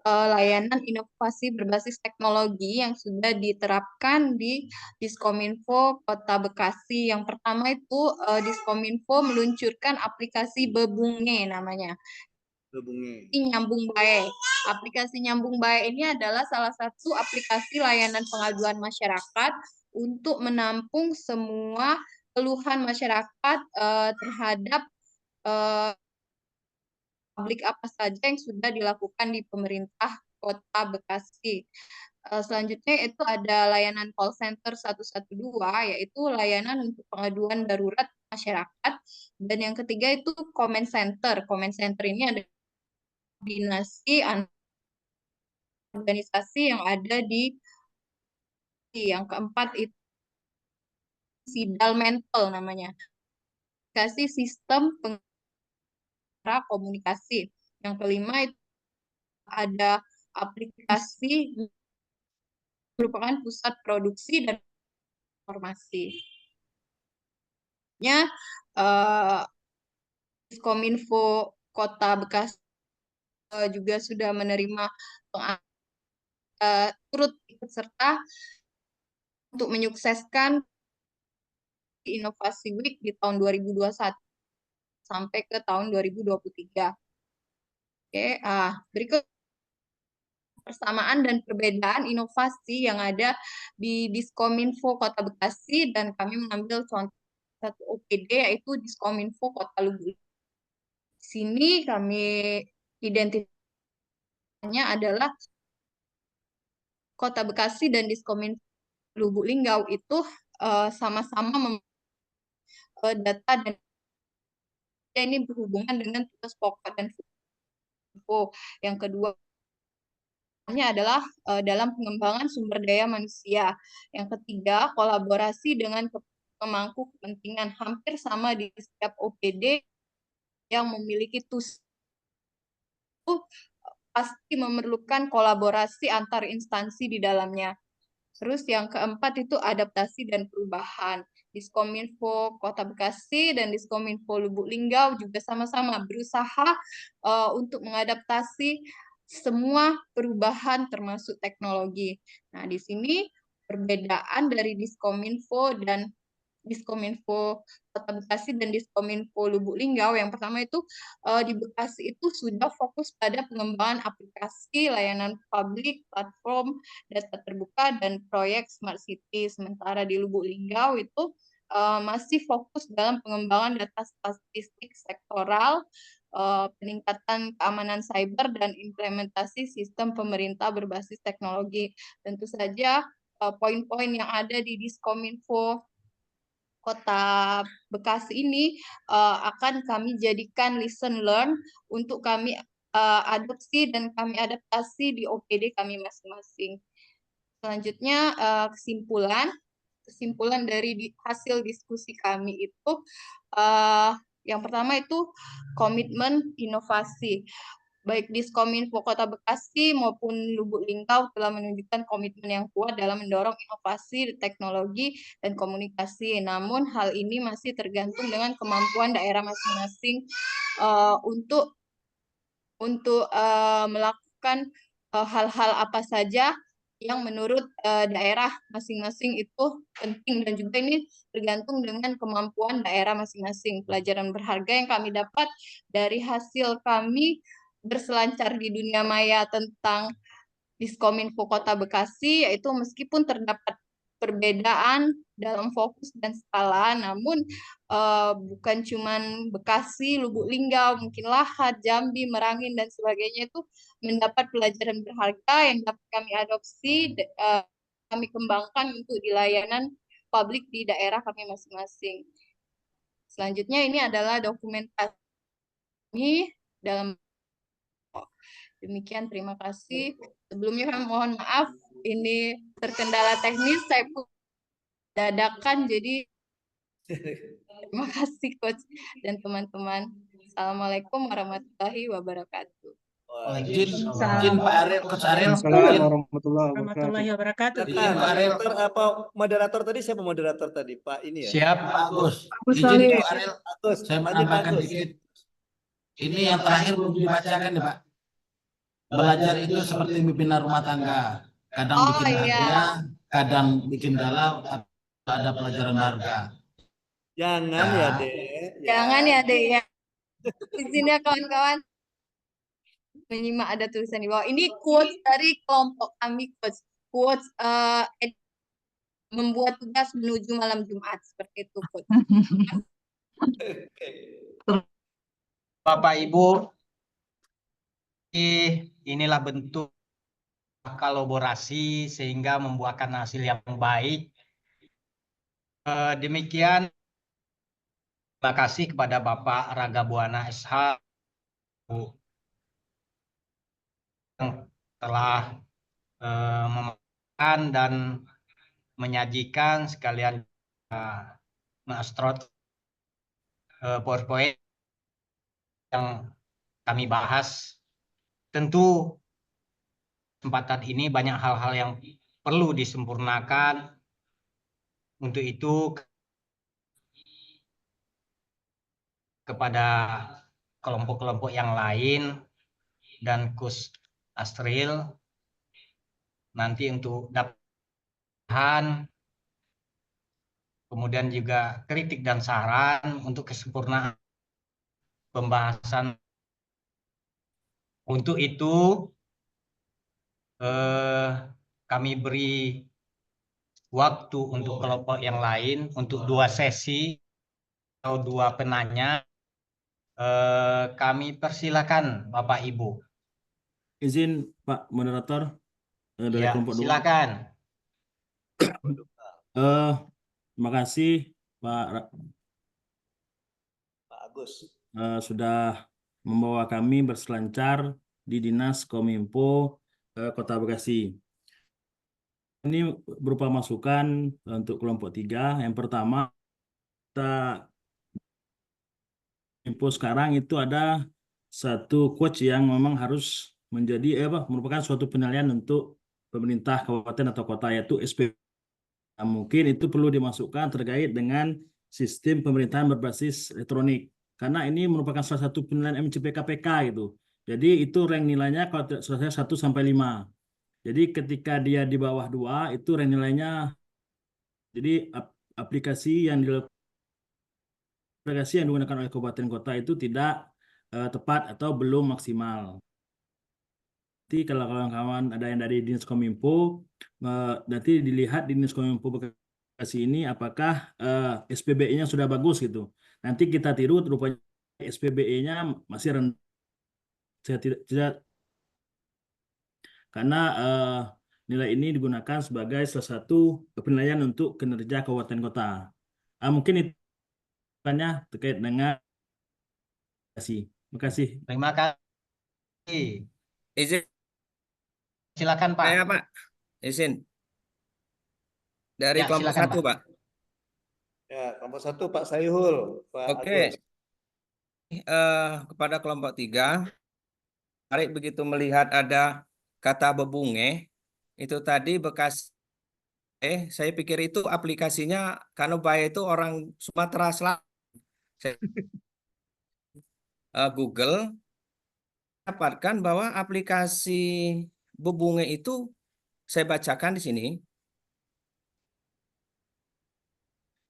layanan inovasi berbasis teknologi yang sudah diterapkan di Diskominfo Kota Bekasi. Yang pertama itu Diskominfo meluncurkan aplikasi Bebunge namanya. Bebunge. Nyambung Bae. Aplikasi Nyambung Bae ini adalah salah satu aplikasi layanan pengaduan masyarakat untuk menampung semua keluhan masyarakat terhadap publik apa saja yang sudah dilakukan di pemerintah Kota Bekasi. Selanjutnya itu ada layanan call center 112, yaitu layanan untuk pengaduan darurat masyarakat. Dan yang ketiga itu comment center. Comment center ini ada koordinasi organisasi yang ada di yang keempat itu Sidal Mental namanya. Kasih sistem pengarah komunikasi. Yang kelima itu ada aplikasi merupakan pusat produksi dan informasi. Diskominfo Kota Bekasi juga sudah menerima turut ikut serta untuk menyukseskan Inovasi Week di tahun 2021 sampai ke tahun 2023. Oke, berikut persamaan dan perbedaan inovasi yang ada di Diskominfo Kota Bekasi, dan kami mengambil contoh satu OPD yaitu Diskominfo Kota Lubuk. Di sini kami identifikasinya adalah Kota Bekasi dan Diskominfo Lubuk Linggau itu sama-sama data dan ini berhubungan dengan tugas pokok dan info. Yang kedua adalah dalam pengembangan sumber daya manusia. Yang ketiga, kolaborasi dengan pemangku kepentingan, hampir sama di setiap OPD yang memiliki TUS. Pasti memerlukan kolaborasi antar instansi di dalamnya. Terus yang keempat itu adaptasi dan perubahan. Diskominfo Kota Bekasi dan Diskominfo Lubuk Linggau juga sama-sama berusaha untuk mengadaptasi semua perubahan termasuk teknologi. Nah, di sini perbedaan dari Diskominfo dan Diskominfo Kota Bekasi dan Diskominfo Lubuk Linggau. Yang pertama itu di Bekasi itu sudah fokus pada pengembangan aplikasi, layanan publik, platform, data terbuka, dan proyek Smart City. Sementara di Lubuk Linggau itu masih fokus dalam pengembangan data statistik sektoral, peningkatan keamanan cyber, dan implementasi sistem pemerintah berbasis teknologi. Tentu saja poin-poin yang ada di Diskominfo Kota Bekasi ini akan kami jadikan lesson learn untuk kami adopsi dan kami adaptasi di OPD kami masing-masing. Selanjutnya kesimpulan dari hasil diskusi kami itu yang pertama itu komitmen inovasi. Baik Diskominfo Kota Bekasi maupun Lubuk Linggau telah menunjukkan komitmen yang kuat dalam mendorong inovasi, teknologi, dan komunikasi. Namun hal ini masih tergantung dengan kemampuan daerah masing-masing untuk melakukan hal-hal apa saja yang menurut daerah masing-masing itu penting, dan juga ini tergantung dengan kemampuan daerah masing-masing. Pelajaran berharga yang kami dapat dari hasil kami berselancar di dunia maya tentang Diskominfo Kota Bekasi, yaitu meskipun terdapat perbedaan dalam fokus dan skala, namun bukan cuman Bekasi, Lubuk Linggau, mungkin Lahat, Jambi, Merangin, dan sebagainya itu mendapat pelajaran berharga yang dapat kami adopsi, kami kembangkan untuk di layanan publik di daerah kami masing-masing. Selanjutnya ini adalah dokumentasi dalam. Demikian, terima kasih. Sebelumnya kami mohon maaf, ini terkendala teknis, saya pun dadakan, jadi terima kasih Coach dan teman-teman. Assalamualaikum warahmatullahi wabarakatuh. Izin Pak Ariel, Coach Ariel. Assalamualaikum warahmatullahi wabarakatuh. Izin Pak Ariel. Apa moderator tadi? Siapa moderator tadi? Pak ini ya? Siap Pak Agus. Izin Pak Ariel, saya menambahkan dikit. Ini yang terakhir belum dibacakan nih Pak. Belajar itu seperti pimpinan rumah tangga. Kadang bikin bahagia, kadang bikin galau, ada pelajaran harga. Jangan ya Dek. Jangan ya Dek ya. Izin ya kawan-kawan. Menyimak ada tulisan di bawah. Ini quotes dari kelompok kami, Coach. Quotes membuat tugas menuju malam Jumat, seperti itu, Coach. Bapak Ibu, inilah bentuk kolaborasi sehingga membuahkan hasil yang baik. Demikian, terima kasih kepada Bapak Raga Buana SH yang telah memakan dan menyajikan sekalian mengastrot PowerPoint yang kami bahas. Tentu kesempatan ini banyak hal-hal yang perlu disempurnakan. Untuk itu kepada kelompok-kelompok yang lain dan Coach Astril nanti untuk dapat kemudian juga kritik dan saran untuk kesempurnaan pembahasan. Untuk itu kami beri waktu untuk kelompok yang lain untuk 2 sesi atau 2 penanya. Kami persilakan Bapak Ibu. Izin Pak Moderator dari Ya, kelompok 2. silakan. Terima kasih Pak Agus sudah membawa kami berselancar di Dinas Kominfo Kota Bekasi. Ini berupa masukan untuk kelompok 3. Yang pertama, kita info sekarang itu ada satu quotes yang memang harus menjadi merupakan suatu penilaian untuk pemerintah kabupaten atau kota, yaitu SPB. Nah, mungkin itu perlu dimasukkan terkait dengan sistem pemerintahan berbasis elektronik, karena ini merupakan salah satu penilaian MCPKPK gitu. Jadi itu rank nilainya kalau tidak salah 1 sampai 5. Jadi ketika dia di bawah 2 itu rank nilainya, jadi aplikasi yang digunakan oleh kabupaten kota itu tidak tepat atau belum maksimal. Nanti kalau kawan-kawan ada yang dari Dinas Kominfo, nanti dilihat di Dinas Kominfo Bekasi ini apakah SPBE-nya sudah bagus gitu. Nanti kita tiru, rupanya SPBE-nya masih rendah. Saya tidak karena nilai ini digunakan sebagai salah satu penilaian untuk kinerja kabupaten kota. Mungkin itu terkait dengan terima kasih. Terima kasih. Izin. Silakan Pak. Saya Pak. Izin. Dari Ya, kelompok silakan, 1 Pak. Ya, kelompok 1 Pak Sayhul. Pak Oke. Agus. Kepada kelompok 3, menarik begitu melihat ada kata bebunge, itu tadi bekas saya pikir itu aplikasinya Kanubaya itu orang Sumatera Selatan. Google dapatkan bahwa aplikasi bebunge itu saya bacakan di sini.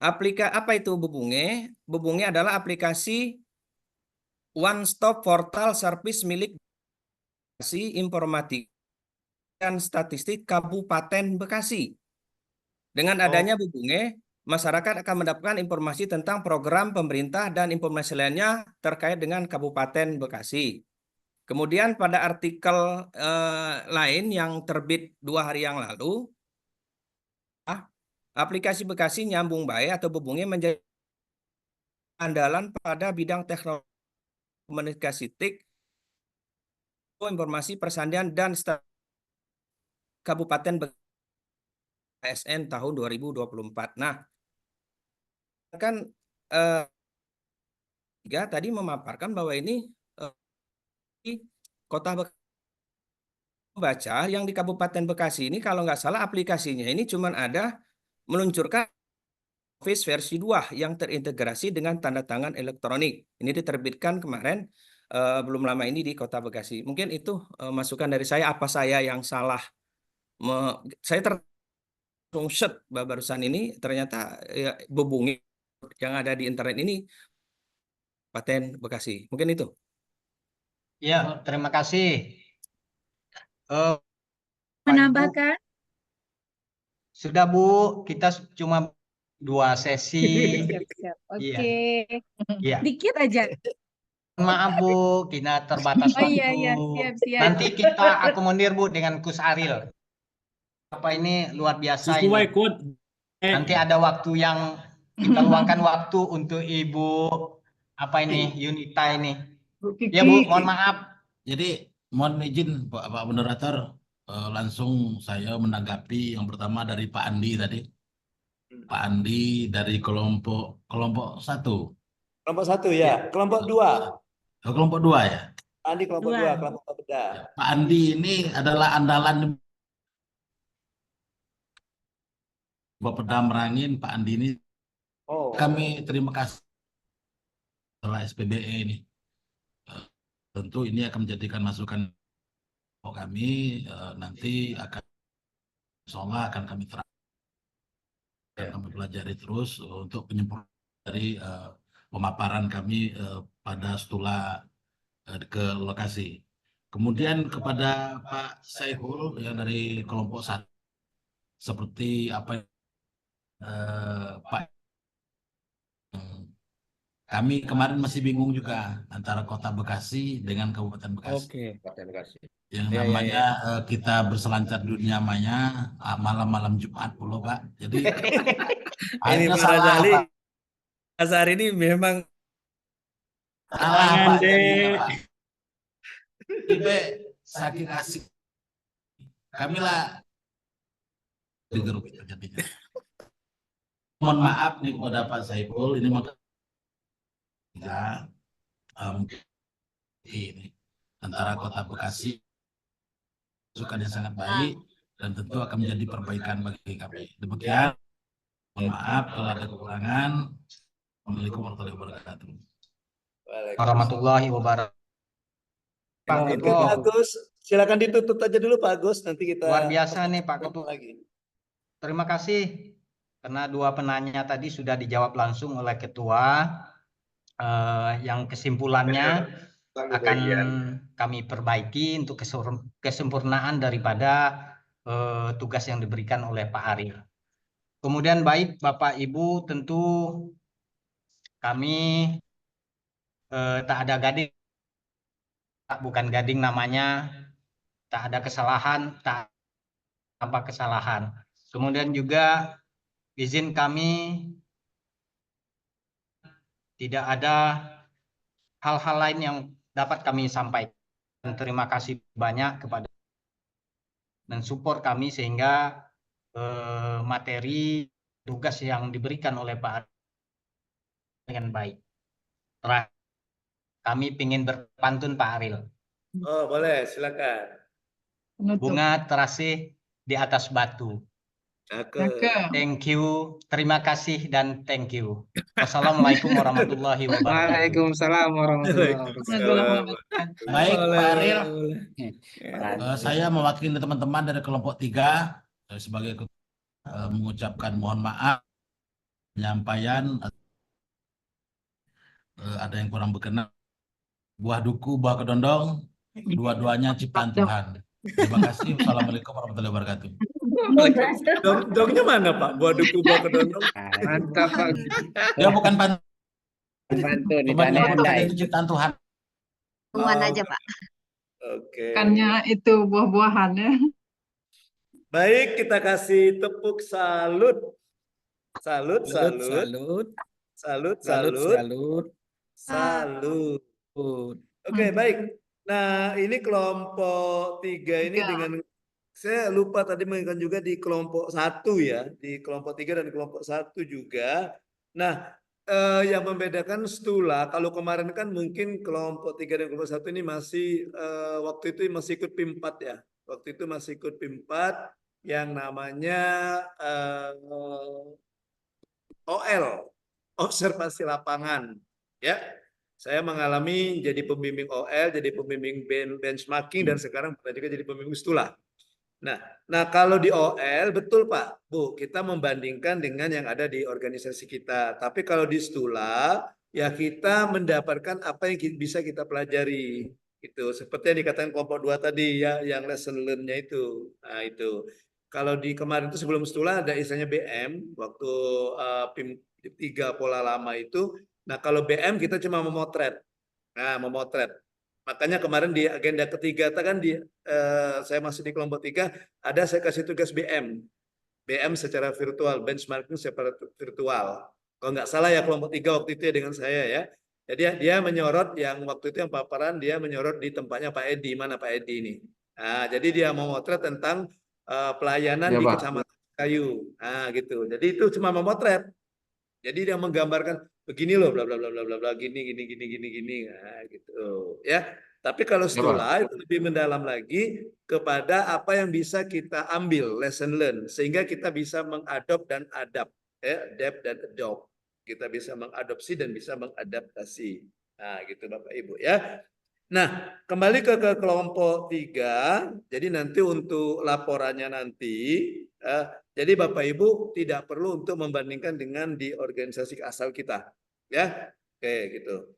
Apa itu Bebunge? Bebunge adalah aplikasi one stop portal service milik informatika dan statistik Kabupaten Bekasi. Dengan adanya Bebunge, masyarakat akan mendapatkan informasi tentang program pemerintah dan informasi lainnya terkait dengan Kabupaten Bekasi. Kemudian pada artikel lain yang terbit 2 hari yang lalu, aplikasi Bekasi Nyambung Bae atau Bebunge menjadi andalan pada bidang teknologi komunikasi TIK, informasi persandian dan Kabupaten Bekasi ASN tahun 2024. Nah, kan tadi memaparkan bahwa ini Kota Bekasi baca yang di Kabupaten Bekasi ini kalau nggak salah aplikasinya ini cuma ada meluncurkan Office versi 2 yang terintegrasi dengan tanda tangan elektronik. Ini diterbitkan kemarin belum lama ini di Kota Bekasi. Mungkin itu masukan dari saya. Apa saya yang salah? Saya set barusan ini ternyata ya, Bebunge yang ada di internet ini Kabupaten Bekasi. Mungkin itu. Ya, terima kasih. Menambahkan? Sudah Bu, kita cuma 2 sesi. Siap. Oke. Iya. Dikit aja. Maaf Bu, kita terbatas Oh iya, waktu. siap. Nanti kita akomodir Bu dengan Kus Aril. Apa ini luar biasa Sesuai ini. kode. Nanti ada waktu yang kita luangkan waktu untuk Ibu apa ini Yunita ini. Ya Bu, mohon maaf. Jadi mohon izin Pak Moderator, langsung saya menanggapi yang pertama dari Pak Andi tadi. Pak Andi dari kelompok 1. Kelompok 1 ya, kelompok 2. Kelompok 2 ya. Andi kelompok 2, kelompok Beda. Pak Andi ini adalah andalan Bapeda Merangin. Pak Andi ini kami terima kasih setelah SPBE ini. Tentu ini akan menjadikan masukan kami, nanti akan insya akan kami terapkan, kami pelajari terus untuk penyempurnaan dari pemaparan kami pada setelah ke lokasi. Kemudian kepada Pak Saiful yang dari kelompok 1, seperti apa Pak, kami kemarin masih bingung juga antara Kota Bekasi dengan Kabupaten Bekasi. Oke, Kabupaten Bekasi. Yang namanya kita berselancar dunia maya malam-malam Jumat pula Pak. Jadi ini Pak Razali Azhar ini memang salah Pak. Ibe saking asik kami lah digeruk jadinya. Mohon maaf nih kepada Pak Saiful, ini ini antara Kota Bekasi masukan yang sangat baik dan tentu akan menjadi perbaikan bagi kami. Demikian, mohon maaf kalau ada kekurangan. Assalamualaikum warahmatullahi wabarakatuh. Warahmatullahi wabarakatuh. Pak Ketua Agus, silakan ditutup aja dulu Pak Agus, nanti kita luar biasa nih Pak Ketua lagi. Terima kasih karena 2 penanya tadi sudah dijawab langsung oleh Ketua. Yang kesimpulannya akan kami perbaiki untuk kesempurnaan daripada tugas yang diberikan oleh Pak Aril. Kemudian baik Bapak Ibu, tentu kami tak ada gading, bukan gading namanya, tak ada kesalahan, tak tanpa kesalahan. Kemudian juga izin kami tidak ada hal-hal lain yang dapat kami sampaikan. Terima kasih banyak kepada mensupport kami sehingga materi tugas yang diberikan oleh Pak dengan baik. Terakhir, kami ingin berpantun Pak Aril. Oh boleh, silakan. Bunga terasih di atas batu. Cakep. Thank you, terima kasih dan thank you. Wassalamualaikum warahmatullahi wabarakatuh. Waalaikumsalam warahmatullahi wabarakatuh. Baik, Pak Aril. Boleh. Saya mewakili teman-teman dari kelompok 3 sebagai mengucapkan mohon maaf penyampaian ada yang kurang berkenan. Buah duku, buah kedondong, dua-duanya ciptaan Tuhan. Terima kasih. Wassalamualaikum warahmatullahi wabarakatuh. Dongnya mana Pak? Buah duku, buah kedondong. Mantap Pak. Ya bukan Bantu ditanya itu ciptaan Tuhan. Tuhan aja Pak. Oke. Kannya itu buah-buahannya. Baik, kita kasih tepuk salut. Salut, salut. Salut, Salut, salut, salut. salut. Salut. Oke, baik. Nah, ini kelompok 3 ini dengan saya lupa tadi mengingatkan juga di kelompok 1 ya, di kelompok 3 dan kelompok 1 juga. Nah, yang membedakan Stula, kalau kemarin kan mungkin kelompok 3 dan kelompok 1 ini masih waktu itu masih ikut PIM 4 ya. Waktu itu masih ikut PIM 4 yang namanya OL, observasi lapangan. Ya, saya mengalami jadi pembimbing OL, jadi pembimbing benchmarking, dan sekarang pernah juga jadi pembimbing Stula. Nah, kalau di OL betul Pak, Bu, kita membandingkan dengan yang ada di organisasi kita. Tapi kalau di Stula, ya kita mendapatkan apa yang bisa kita pelajari. Itu seperti yang dikatakan kelompok 2 tadi ya, yang lesson learn-nya itu. Nah, itu. Kalau di kemarin itu sebelum Stula ada istilahnya BM, waktu PIM 3 pola lama itu. Nah, kalau BM kita cuma memotret. Nah, memotret. Makanya kemarin di agenda ketiga kan saya masih di kelompok 3, ada saya kasih tugas BM. BM secara virtual, benchmarking secara virtual. Kalau nggak salah ya kelompok 3 waktu itu ya dengan saya ya. Jadi dia menyorot yang waktu itu yang paparan, dia menyorot di tempatnya Pak Edi. Mana Pak Edi ini? Nah, jadi dia memotret tentang pelayanan Ya, di Pak. Kecamatan Kayu. Nah, gitu. Jadi itu cuma memotret. Jadi dia menggambarkan begini loh, bla bla bla bla bla bla, gini, nah, gitu ya. Tapi kalau Stula itu lebih mendalam lagi kepada apa yang bisa kita ambil lesson learn, sehingga kita bisa mengadop dan adapt, ya, adapt dan adopt. Kita bisa mengadopsi dan bisa mengadaptasi. Nah, gitu Bapak Ibu ya. Nah, kembali ke kelompok 3. Jadi nanti untuk laporannya nanti, jadi Bapak Ibu tidak perlu untuk membandingkan dengan di organisasi asal kita, ya. Oke, gitu.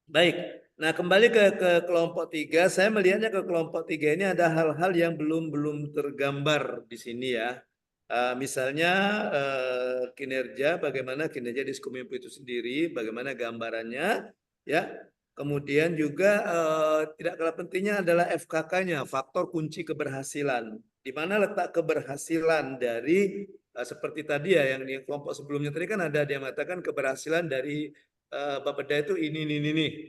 Baik. Nah, kembali ke kelompok 3, saya melihatnya ke kelompok 3 ini ada hal-hal yang belum tergambar di sini ya. Misalnya kinerja, bagaimana kinerja Diskominfo itu sendiri, bagaimana gambarannya, ya. Kemudian juga tidak kalah pentingnya adalah FKK-nya, faktor kunci keberhasilan. Di mana letak keberhasilan dari seperti tadi ya yang di kelompok sebelumnya tadi kan ada dia mengatakan keberhasilan dari Bapeda itu ini.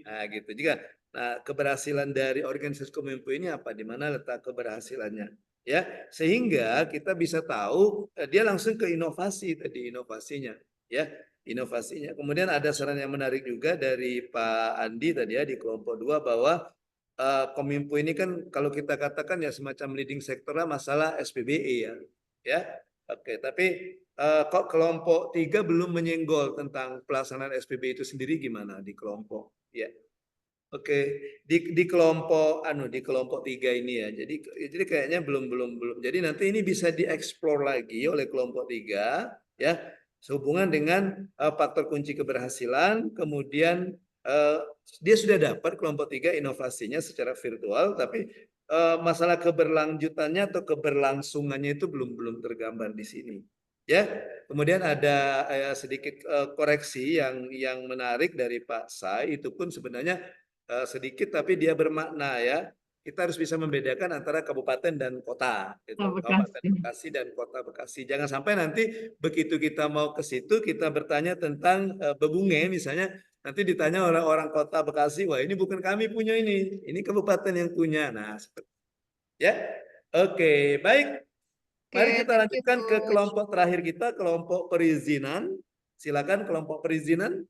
Nah, gitu juga. Nah, keberhasilan dari organisasi Kominfo ini apa? Di mana letak keberhasilannya? Ya, sehingga kita bisa tahu dia langsung ke inovasi tadi, inovasinya, ya. Inovasinya. Kemudian ada saran yang menarik juga dari Pak Andi tadi ya di kelompok 2 bahwa Kominfo ini kan kalau kita katakan ya semacam leading sektor lah masalah SPBE ya. Oke, tapi kok kelompok 3 belum menyenggol tentang pelaksanaan SPBE itu sendiri gimana di kelompok ya. Oke, di kelompok di kelompok 3 ini ya. Jadi kayaknya belum. Jadi nanti ini bisa dieksplor lagi oleh kelompok 3 ya. Sehubungan dengan faktor kunci keberhasilan, kemudian dia sudah dapat kelompok 3 inovasinya secara virtual, tapi masalah keberlanjutannya atau keberlangsungannya itu belum tergambar di sini. Ya, kemudian ada sedikit koreksi yang menarik dari Pak Sai, itu pun sebenarnya sedikit tapi dia bermakna ya. Kita harus bisa membedakan antara kabupaten dan kota, gitu. Kabupaten Bekasi dan kota Bekasi. Jangan sampai nanti begitu kita mau ke situ kita bertanya tentang Bebunge misalnya, nanti ditanya oleh orang kota Bekasi, wah ini bukan kami punya ini kabupaten yang punya. Nah, seperti ya. Oke, baik. Mari kita lanjutkan ke kelompok terakhir kita, kelompok perizinan. Silakan kelompok perizinan.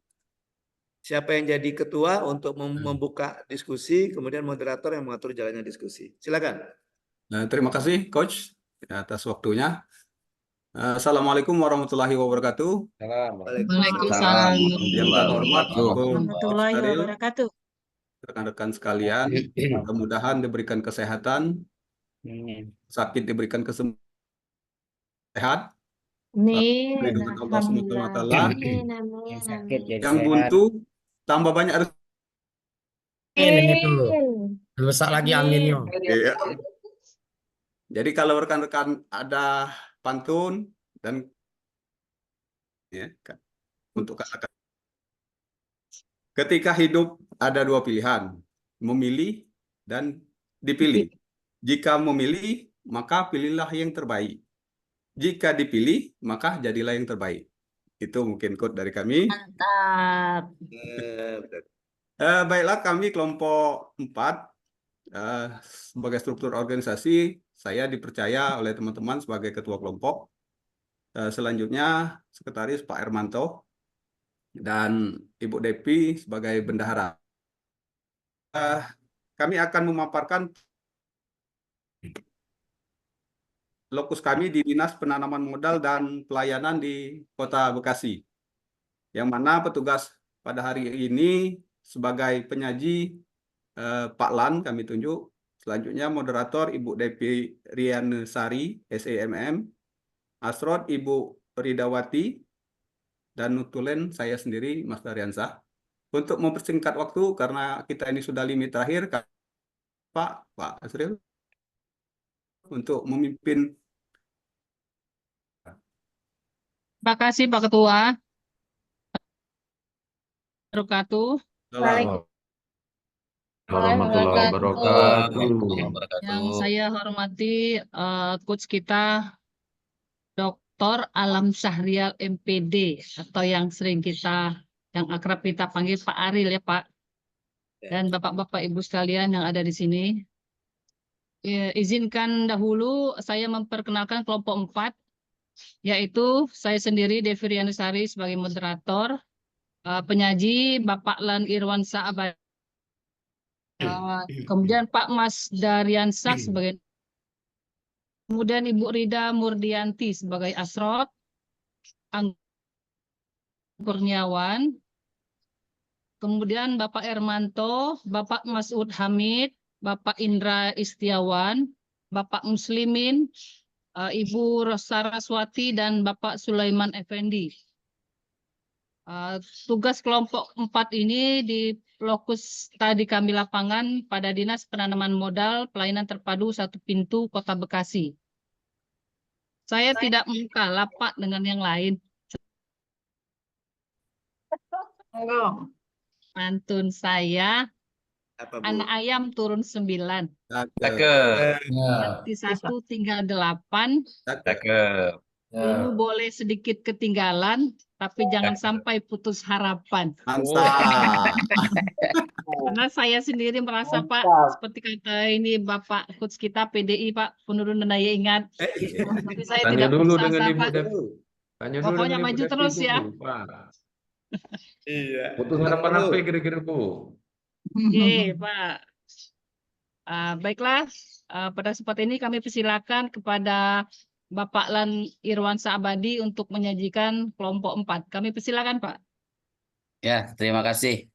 Siapa yang jadi ketua untuk membuka diskusi, kemudian moderator yang mengatur jalannya diskusi. Silakan. Nah, terima kasih Coach atas waktunya. Assalamualaikum warahmatullahi wabarakatuh. Waalaikumsalam Yang terhormat Ibu warahmatullahi Asril, wabarakatuh. rekan-rekan sekalian, mudah-mudahan diberikan kesehatan, sakit diberikan kesembuhan, sehat, Amin. lindungan Allah Subhanahu wa Ta'ala. Amin, amin, Yang sakit amin. jadi Yang sehat. buntu tambah banyak rezeki. Amin itu. Amin. Besar lagi aminnya. Iya. Jadi kalau rekan-rekan ada pantun dan ya, untuk kata-kata. Ketika hidup ada dua pilihan, memilih dan dipilih. Jika memilih, maka pilihlah yang terbaik. Jika dipilih, maka jadilah yang terbaik. Itu mungkin quote dari kami. Mantap. Baiklah, kami kelompok 4 sebagai struktur organisasi, saya dipercaya oleh teman-teman sebagai ketua kelompok. Selanjutnya, Sekretaris Pak Hermanto dan Ibu Depi sebagai bendahara. Kami akan memaparkan lokus kami di Dinas Penanaman Modal dan Pelayanan di Kota Bekasi. Yang mana petugas pada hari ini sebagai penyaji Pak Lan kami tunjuk. Selanjutnya moderator Ibu Depi Rian Sari, SEMM, Asrod Ibu Ridawati, dan nutulen saya sendiri Mas Daryansah. Untuk mempersingkat waktu karena kita ini sudah limit terakhir, Pak Asril untuk memimpin. Terima kasih Pak Ketua. Wabarakatuh. Warahmatullahi wabarakatuh. Yang saya hormati coach kita Dr. Alam Syahrial MPD atau yang sering yang akrab kita panggil Pak Aril ya Pak. Dan Bapak-Bapak Ibu sekalian yang ada di sini. Izinkan dahulu saya memperkenalkan kelompok 4, yaitu saya sendiri Devi Rianusari sebagai moderator, penyaji Bapak Lan Irwansyah Abadi, kemudian Pak Mas Daryansah sebagai, kemudian Ibu Rida Murdianti sebagai Asrod, Kurniawan, kemudian Bapak Hermanto, Bapak Masud Hamid, Bapak Indra Istiawan, Bapak Muslimin, Ibu Saraswati, dan Bapak Sulaiman Effendi. Tugas kelompok 4 ini di lokus tadi kami lapangan pada Dinas Penanaman Modal Pelayanan Terpadu 1 Pintu Kota Bekasi. Saya tidak muka lapak dengan yang lain. Pantun saya, anak ayam turun 9. Mati 1 tinggal 8. Dulu boleh sedikit ketinggalan, tapi jangan sampai putus harapan. Karena saya sendiri merasa Pak, seperti kata ini Bapak coach kita PDI Pak, penurunan daya ingat. Tapi saya tidak putus asa Pak. Pokoknya maju terus ya. Iya. Putus harapan apa kira-kira Bu? Oke Pak. Baiklah, pada kesempatan ini kami persilakan kepada Bapak Lan Irwansyah Abadi untuk menyajikan kelompok 4. Kami persilakan Pak. Ya, terima kasih.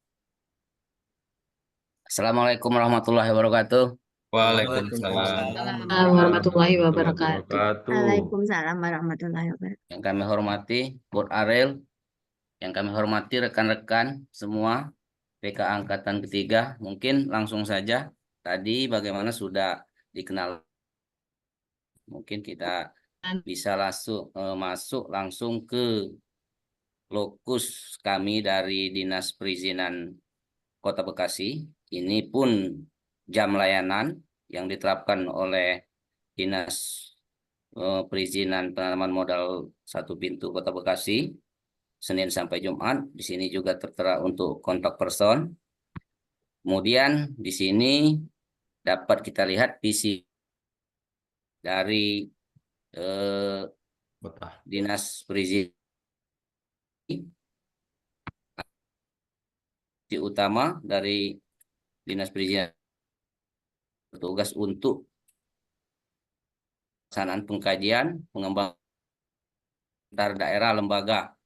Assalamualaikum warahmatullahi wabarakatuh. Waalaikumsalam warahmatullahi wabarakatuh. Waalaikumsalam warahmatullahi wabarakatuh. Yang kami hormati Bud Aril, yang kami hormati rekan-rekan semua PK Angkatan Ketiga, mungkin langsung saja tadi bagaimana sudah dikenal. Mungkin kita bisa masuk langsung ke lokus kami dari Dinas Perizinan Kota Bekasi. Ini pun jam layanan yang diterapkan oleh Dinas Perizinan Penanaman Modal 1 Pintu Kota Bekasi, Senin sampai Jumat. Di sini juga tertera untuk kontak person. Kemudian di sini dapat kita lihat visi dari Dinas Perizinan utama dari Dinas Perizinan, bertugas untuk pelaksanaan pengkajian, pengembangan antar daerah lembaga.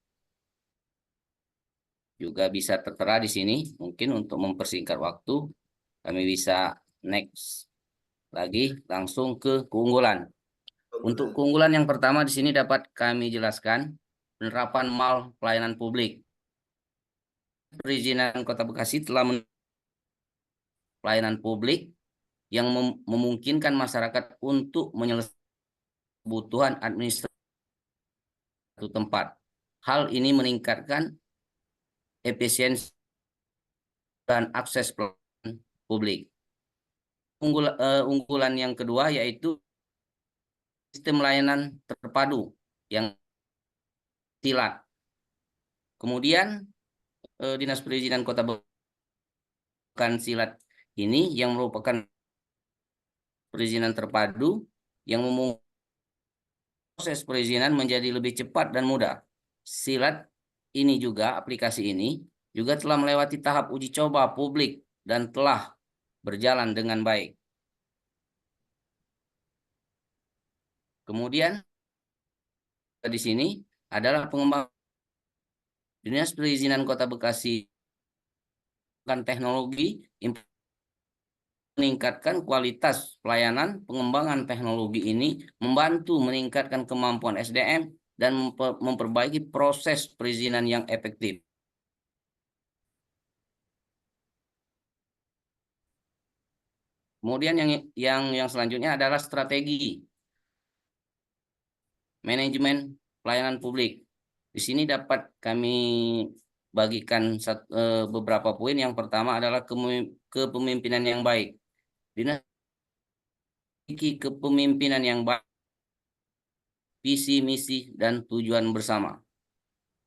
Juga bisa tertera di sini. Mungkin untuk mempersingkat waktu, kami bisa next lagi langsung ke keunggulan. Untuk keunggulan yang pertama di sini dapat kami jelaskan penerapan MAL pelayanan publik. Perizinan Kota Bekasi telah pelayanan publik yang memungkinkan masyarakat untuk menyelesaikan kebutuhan administrasi satu tempat. Hal ini meningkatkan efisiensi dan akses pelayanan publik. Unggulan yang kedua yaitu sistem layanan terpadu yang silat. Kemudian Dinas Perizinan Kota Bekasi silat ini yang merupakan perizinan terpadu yang memungkinkan proses perizinan menjadi lebih cepat dan mudah. Silat ini juga, aplikasi ini juga telah melewati tahap uji coba publik dan telah berjalan dengan baik. Kemudian di sini adalah pengembangan Dinas Perizinan Kota Bekasi teknologi meningkatkan kualitas pelayanan. Pengembangan teknologi ini membantu meningkatkan kemampuan SDM dan memperbaiki proses perizinan yang efektif. Kemudian yang selanjutnya adalah strategi manajemen pelayanan publik. Di sini dapat kami bagikan beberapa poin. Yang pertama adalah kepemimpinan yang baik. Dinas kepemimpinan yang baik, visi, misi, dan tujuan bersama,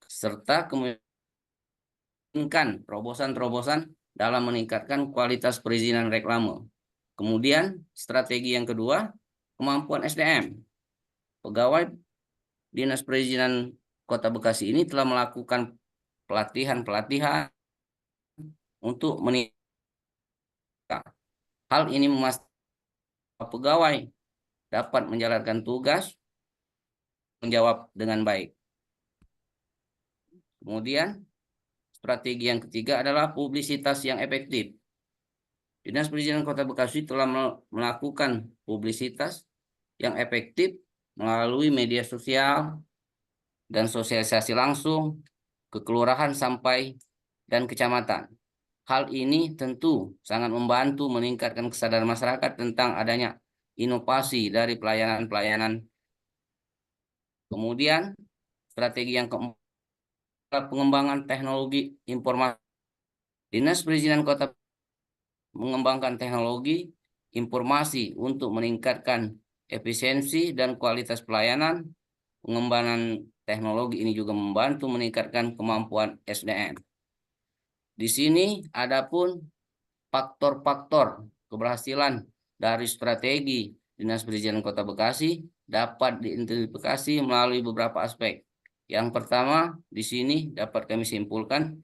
serta memungkinkan terobosan-terobosan dalam meningkatkan kualitas perizinan reklame. Kemudian strategi yang kedua, kemampuan SDM. Pegawai Dinas Perizinan Kota Bekasi ini telah melakukan pelatihan untuk meningkatkan. Hal ini memastikan pegawai dapat menjalankan tugas menjawab dengan baik. Kemudian strategi yang ketiga adalah publisitas yang efektif. Dinas Perizinan Kota Bekasi telah melakukan publisitas yang efektif melalui media sosial dan sosialisasi langsung ke kelurahan sampai dan kecamatan. Hal ini tentu sangat membantu meningkatkan kesadaran masyarakat tentang adanya inovasi dari pelayanan-pelayanan. Kemudian strategi yang keempat, pengembangan teknologi informasi. Dinas Perizinan Kota mengembangkan teknologi informasi untuk meningkatkan efisiensi dan kualitas pelayanan. Pengembangan teknologi ini juga membantu meningkatkan kemampuan SDM. Di sini adapun faktor-faktor keberhasilan dari strategi Dinas Perizinan Kota Bekasi dapat diidentifikasi melalui beberapa aspek. Yang pertama, di sini dapat kami simpulkan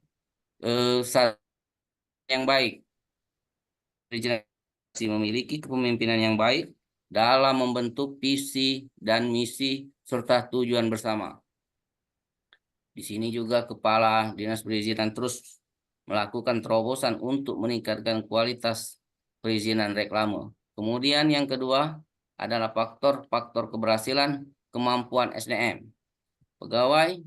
yang baik. Perizinan memiliki kepemimpinan yang baik dalam membentuk visi dan misi serta tujuan bersama. Di sini juga Kepala Dinas Perizinan terus melakukan terobosan untuk meningkatkan kualitas perizinan reklame. Kemudian yang kedua adalah faktor-faktor keberhasilan kemampuan SDM. Pegawai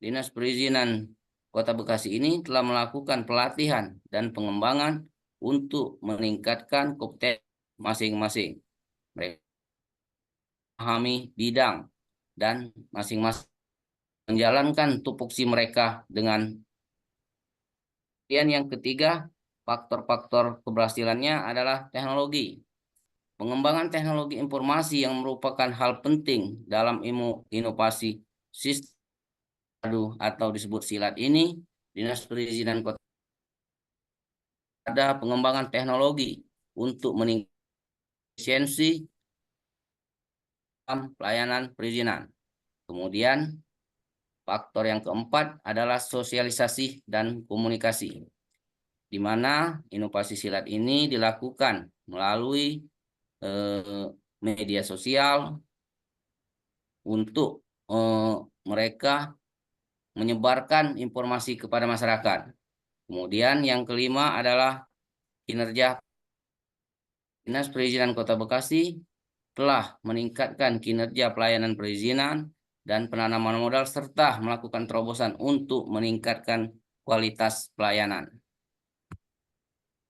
Dinas Perizinan Kota Bekasi ini telah melakukan pelatihan dan pengembangan untuk meningkatkan kompetensi masing-masing. Mereka memahami bidang dan masing-masing menjalankan tupoksi mereka dengan. Kemudian yang ketiga, faktor-faktor keberhasilannya adalah teknologi. Pengembangan teknologi informasi yang merupakan hal penting dalam inovasi sistem atau disebut silat ini. Dinas Perizinan Kota ada pengembangan teknologi untuk meningkatkan efisiensi dalam pelayanan perizinan. Kemudian faktor yang keempat adalah sosialisasi dan komunikasi, di mana inovasi silat ini dilakukan melalui media sosial untuk mereka menyebarkan informasi kepada masyarakat. Kemudian yang kelima adalah kinerja Dinas Perizinan Kota Bekasi telah meningkatkan kinerja pelayanan perizinan dan penanaman modal serta melakukan terobosan untuk meningkatkan kualitas pelayanan.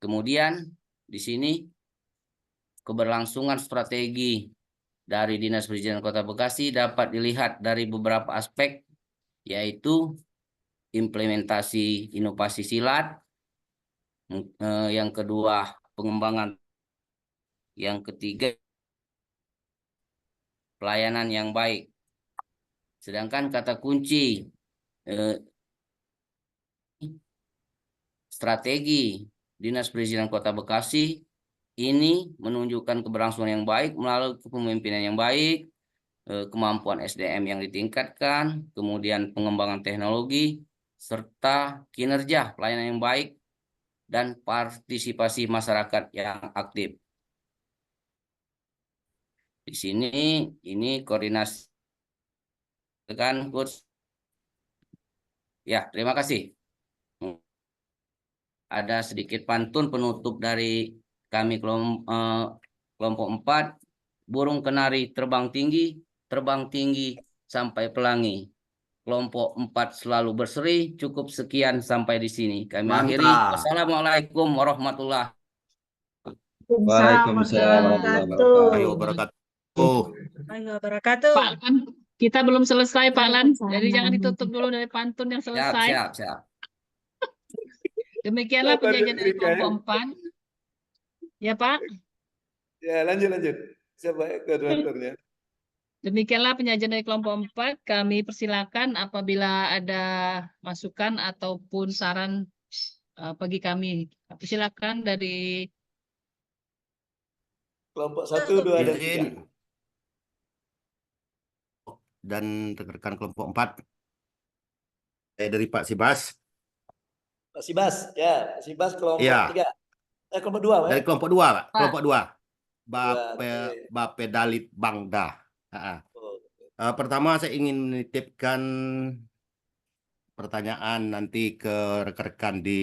Kemudian di sini keberlangsungan strategi dari Dinas Perizinan Kota Bekasi dapat dilihat dari beberapa aspek, yaitu implementasi inovasi silat, yang kedua pengembangan, yang ketiga pelayanan yang baik. Sedangkan kata kunci strategi Dinas Perizinan Kota Bekasi ini menunjukkan keberlangsungan yang baik melalui kepemimpinan yang baik, kemampuan SDM yang ditingkatkan, kemudian pengembangan teknologi, serta kinerja pelayanan yang baik dan partisipasi masyarakat yang aktif. Di sini ini koordinasi dengan Coach. Ya, terima kasih. Ada sedikit pantun penutup dari kami kelompok 4. Burung kenari terbang tinggi sampai pelangi. Kelompok 4 selalu berseri. Cukup sekian sampai di sini. Kami akhiri. Wassalamualaikum warahmatullahi wabarakatuh. Pak, kan kita belum selesai Pak Lan. Jadi jangan ditutup dulu dari pantun yang selesai. Siap. Demikianlah penyajian dari kelompok 4. Ya Pak. Ya lanjut. Siapa koordinatornya? Demikianlah penyajian dari kelompok 4. Kami persilakan apabila ada masukan ataupun saran bagi kami. Persilakan dari kelompok 1, 2, dan 3. Dan rekan-rekan kelompok 4 dari Pak Sibas. Pak Sibas, ya. Pak Sibas kelompok 3. Kelompok 2, Pak. Dari kelompok 2, Pak. Kelompok 2. Bape Dalit Bangda. Pertama saya ingin menitipkan pertanyaan nanti ke rekan-rekan di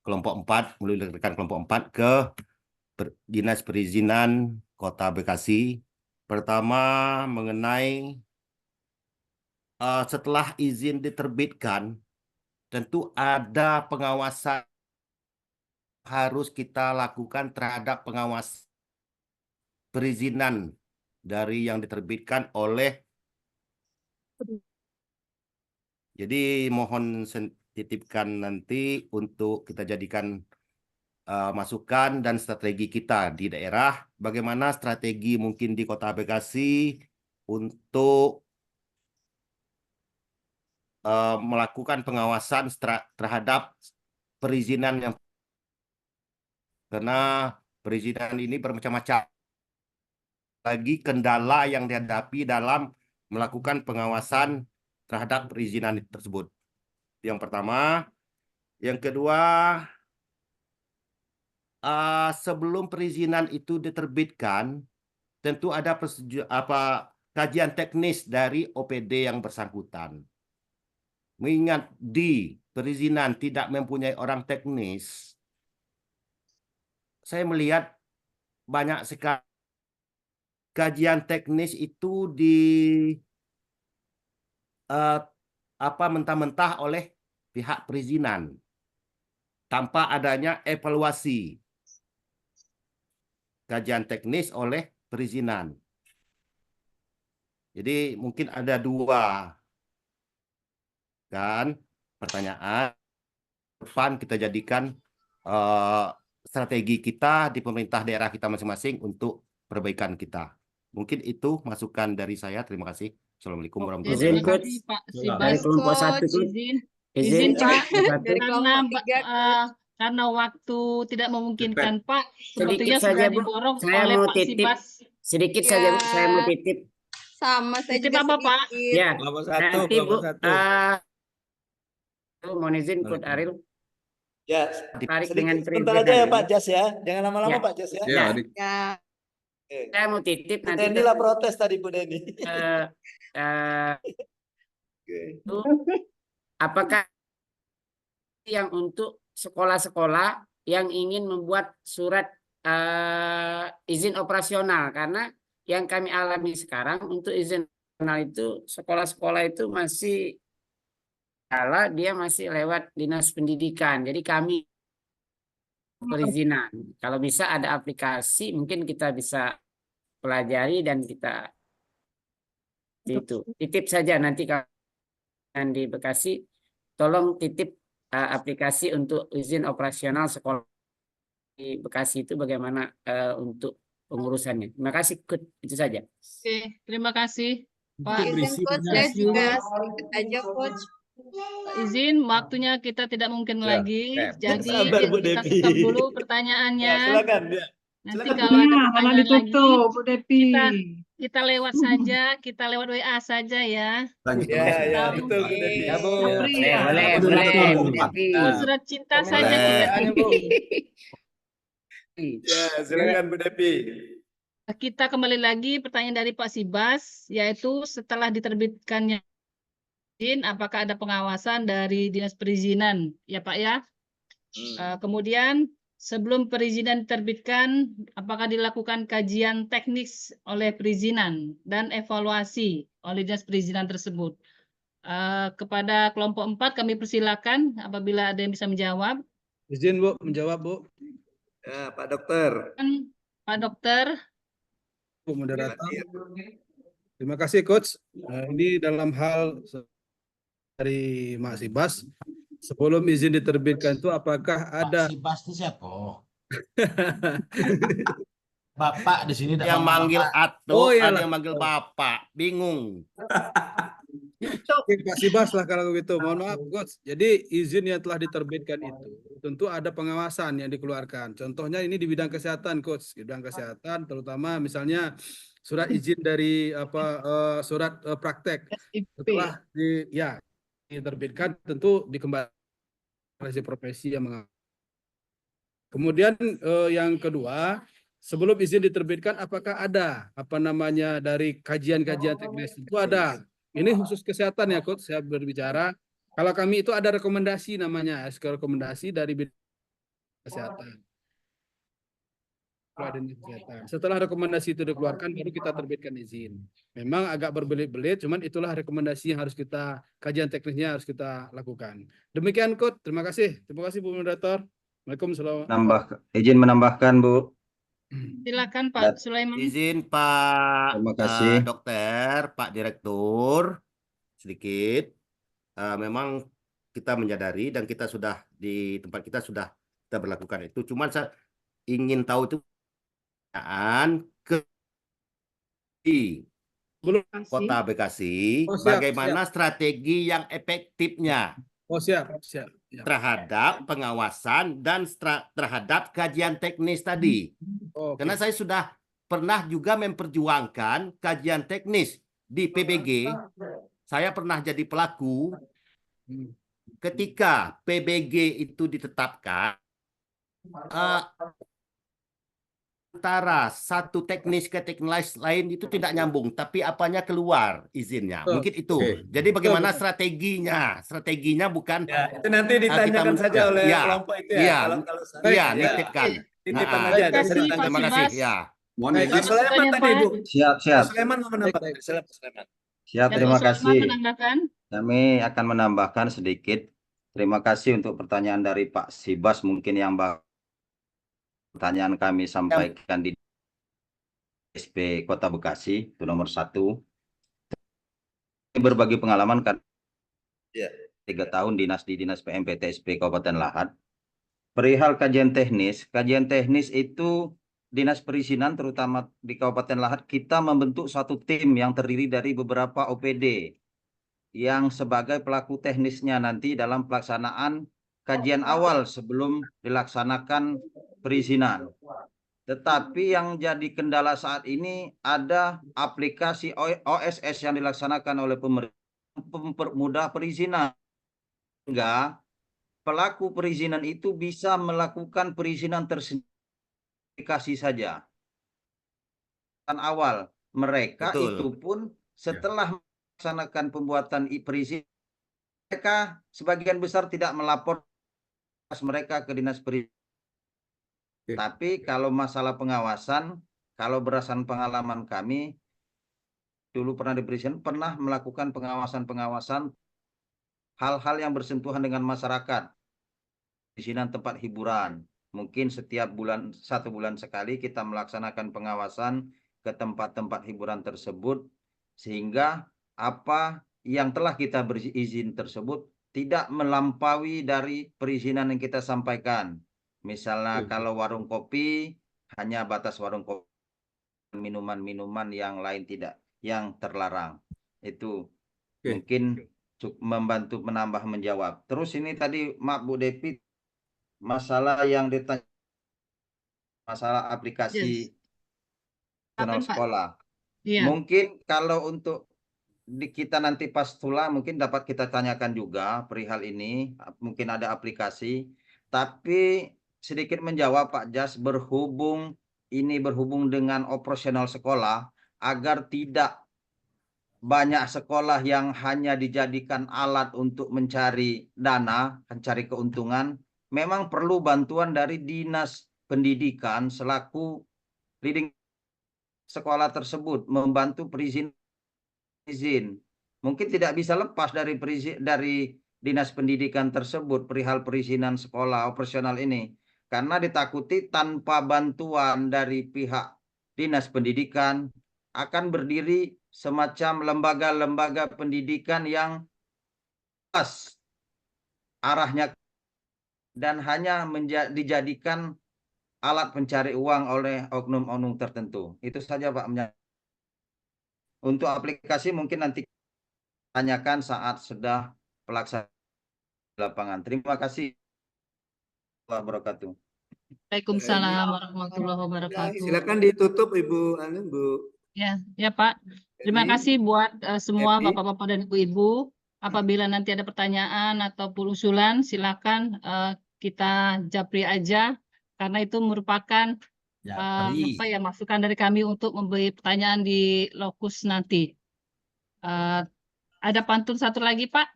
kelompok 4, melalui rekan kelompok 4 ke Dinas Perizinan Kota Bekasi. Pertama mengenai setelah izin diterbitkan, tentu ada pengawasan harus kita lakukan terhadap pengawas perizinan dari yang diterbitkan oleh. Jadi mohon titipkan nanti untuk kita jadikan masukan dan strategi kita di daerah, bagaimana strategi mungkin di Kota Bekasi untuk melakukan pengawasan terhadap perizinan yang, karena perizinan ini bermacam-macam. Lagi kendala yang dihadapi dalam melakukan pengawasan terhadap perizinan tersebut. Yang pertama. Yang kedua, sebelum perizinan itu diterbitkan, tentu ada kajian teknis dari OPD yang bersangkutan. Mengingat di perizinan tidak mempunyai orang teknis, saya melihat banyak sekali kajian teknis itu mentah-mentah oleh pihak perizinan tanpa adanya evaluasi kajian teknis oleh perizinan. Jadi mungkin ada dua kan pertanyaan depan kita jadikan strategi kita di pemerintah daerah kita masing-masing untuk perbaikan kita. Mungkin itu masukan dari saya. Terima kasih. Assalamualaikum warahmatullahi wabarakatuh. Dari kelompok 1 izin Pak, karena waktu tidak memungkinkan Pak, sepertinya sudah diborong oleh Pak Sibas. Sedikit saja saya mau titip. Sama saya Titip juga apa Pak? sedikit. Ya, Kelompok 1, nanti Bu, kelompok 1. mohon izin Coach Ariel. Ya, Tarik sedikit dengan sebentar aja ya Pak Jas ya. Jangan lama-lama Ya. Pak Jas ya. Ya. Ya. Saya mau titip Bu nanti Deni lah protes tadi Bu Deni. Itu apakah yang untuk sekolah-sekolah yang ingin membuat surat izin operasional, karena yang kami alami sekarang untuk izin operasional itu sekolah-sekolah itu masih dia masih lewat dinas pendidikan. Jadi kami perizinan. Kalau bisa ada aplikasi, mungkin kita bisa pelajari dan kita itu titip saja nanti kalau di Bekasi, tolong titip aplikasi untuk izin operasional sekolah di Bekasi itu bagaimana untuk pengurusannya. Terima kasih, Kut. Itu saja. Oke, terima kasih, Pak. Izin Coach, saya juga sedikit aja Coach. Izin, waktunya kita tidak mungkin lagi. Jadi Sabar, Bu kita Devi. stop dulu pertanyaannya. Silakan ya. Nanti Silakan, kalau ada Malah pertanyaan lagi, ditutup, Bu Devi. kita lewat saja, kita lewat WA saja ya. Ya, betul Bu Devi. Ya, Bu. Apri, Boleh, ya. boleh, Apa boleh. dulu, Bu Devi. Surat cinta saja Boleh. kita tinggi. Ya, silakan Bu Devi. Kita kembali lagi pertanyaan dari Pak Sibas, yaitu setelah diterbitkannya izin, apakah ada pengawasan dari Dinas Perizinan, ya Pak ya? Kemudian sebelum perizinan diterbitkan, apakah dilakukan kajian teknis oleh perizinan dan evaluasi oleh Dinas Perizinan tersebut? Kepada kelompok 4 kami persilakan apabila ada yang bisa menjawab. Izin Bu, menjawab Bu. Ya, Pak Dokter. Pak Dokter. Bu Moderator. Terima kasih Coach. Ini dalam hal dari Mak Sibas, sebelum izin diterbitkan itu apakah ada Pak Sibas itu siapa? Bapak di sini Yang manggil Ato, Oh, ada iyalah. yang manggil Bapak. Bingung. Oke, Pak Sibas lah kalau begitu. Mohon maaf, Coach. Jadi izin yang telah diterbitkan itu tentu ada pengawasan yang dikeluarkan. Contohnya ini di bidang kesehatan, Coach. Di bidang kesehatan, terutama misalnya surat izin dari surat praktek. Setelah diterbitkan, tentu dikembalikan profesi yang mengawasi. Kemudian yang kedua, sebelum izin diterbitkan, apakah ada dari kajian-kajian teknis itu ada. Ini khusus kesehatan ya, Coach. Saya berbicara. Kalau kami itu ada rekomendasi namanya, rekomendasi dari bidang kesehatan. Setelah rekomendasi itu dikeluarkan, baru kita terbitkan izin. Memang agak berbelit-belit, cuman itulah rekomendasi yang harus kita, kajian teknisnya harus kita lakukan. Demikian, Coach. Terima kasih. Terima kasih, Bu Moderator. Waalaikumsalam. Izin menambahkan, Bu. Silakan Pak Sulaiman. Izin Pak Terima kasih. Dokter, Pak Direktur, sedikit. Memang kita menyadari dan kita sudah di tempat kita sudah kita berlakukan itu. Cuman saya ingin tahu itu ke Kota Bekasi, bagaimana strategi yang efektifnya terhadap pengawasan dan terhadap kajian teknis tadi. Karena saya sudah pernah juga memperjuangkan kajian teknis di PBG. Saya pernah jadi pelaku ketika PBG itu ditetapkan. Antara satu teknis ke teknis lain itu tidak nyambung, tapi apanya keluar izinnya. Mungkin itu. Jadi bagaimana strateginya? Strateginya bukan Itu nanti ditanyakan saja oleh kelompok itu ya. Kalau Iya, nitipkan. Titipan aja. Terima kasih. Ya. Pak Sulaiman tadi, Bu. Siap. Pak Sulaiman mau menambah. Silakan. Siap, terima kasih. Menambahkan. Kami akan menambahkan sedikit. Terima kasih untuk pertanyaan dari Pak Sibas, mungkin yang pertanyaan kami sampaikan di SP Kota Bekasi, itu nomor 1. Berbagi pengalaman kan 3 tahun di Dinas PMPTSP Kabupaten Lahat. Perihal kajian teknis itu Dinas Perizinan terutama di Kabupaten Lahat, kita membentuk suatu tim yang terdiri dari beberapa OPD yang sebagai pelaku teknisnya nanti dalam pelaksanaan kajian awal sebelum dilaksanakan perizinan. Tetapi yang jadi kendala saat ini ada aplikasi OSS yang dilaksanakan oleh pemerintah mempermudah perizinan, sehingga pelaku perizinan itu bisa melakukan perizinan tersendiri saja. Awal mereka itu pun setelah melaksanakan pembuatan perizinan, mereka sebagian besar tidak melapor mereka ke dinas perizinan. Tapi kalau masalah pengawasan, kalau berdasarkan pengalaman kami, dulu pernah di perizinan, pernah melakukan pengawasan hal-hal yang bersentuhan dengan masyarakat. Perizinan tempat hiburan. Mungkin setiap bulan, 1 bulan sekali kita melaksanakan pengawasan ke tempat-tempat hiburan tersebut, sehingga apa yang telah kita berizin tersebut tidak melampaui dari perizinan yang kita sampaikan. Misalnya kalau warung kopi, hanya batas warung kopi, minuman-minuman yang lain tidak, yang terlarang. Itu mungkin membantu menambah menjawab. Terus ini tadi maaf Bu Depi, masalah yang ditanya, masalah aplikasi nasional sekolah. Mungkin kalau untuk kita nanti pas tulah mungkin dapat kita tanyakan juga perihal ini, mungkin ada aplikasi. Tapi sedikit menjawab Pak Jas, berhubung dengan operasional sekolah, agar tidak banyak sekolah yang hanya dijadikan alat untuk mencari dana, mencari keuntungan, memang perlu bantuan dari dinas pendidikan selaku leading sekolah tersebut membantu izin. Mungkin tidak bisa lepas dari dinas pendidikan tersebut perihal perizinan sekolah operasional ini, karena ditakuti tanpa bantuan dari pihak dinas pendidikan akan berdiri semacam lembaga-lembaga pendidikan yang pas arahnya dan hanya dijadikan alat pencari uang oleh oknum-oknum tertentu. Itu saja Pak. Untuk aplikasi mungkin nanti tanyakan saat sudah pelaksanaan lapangan. Terima kasih. Warahmatullahi wabarakatuh. Waalaikumsalam warahmatullahi wabarakatuh. Silakan ditutup Ibu Bu. Ya Pak. Terima kasih buat semua Bapak-bapak dan Ibu-ibu. Apabila nanti ada pertanyaan ataupun usulan, silakan kita japri aja, karena itu merupakan masukan dari kami untuk memberi pertanyaan di lokus nanti. Ada pantun satu lagi Pak?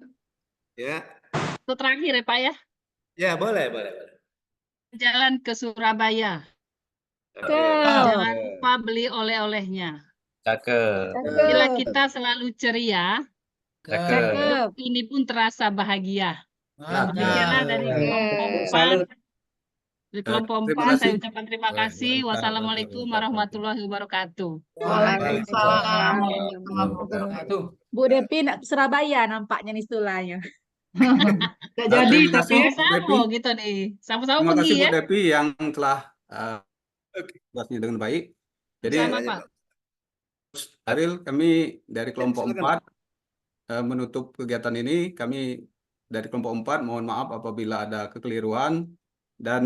Ya. Itu terakhir ya Pak ya? Ya boleh. Jalan ke Surabaya. Jangan lupa beli oleh-olehnya. Cakep. Bila kita selalu ceria, Cakep. ini pun terasa bahagia. Demikianlah dari kelompok 4. Di kelompok 4 saya ucapkan terima kasih. Wassalamualaikum warahmatullahi wabarakatuh. Waalaikumsalam warahmatullahi wabarakatuh. Bu Depi Surabaya nampaknya nih stulanya. Nggak jadi, tapi sama gitu nih. Sama-sama Terima pergi kasih Bu ya. Depi yang telah tugasnya dengan baik. Jadi Sama Pak. Ariel, kami dari kelompok 4 menutup kegiatan ini. Kami dari kelompok 4 mohon maaf apabila ada kekeliruan, dan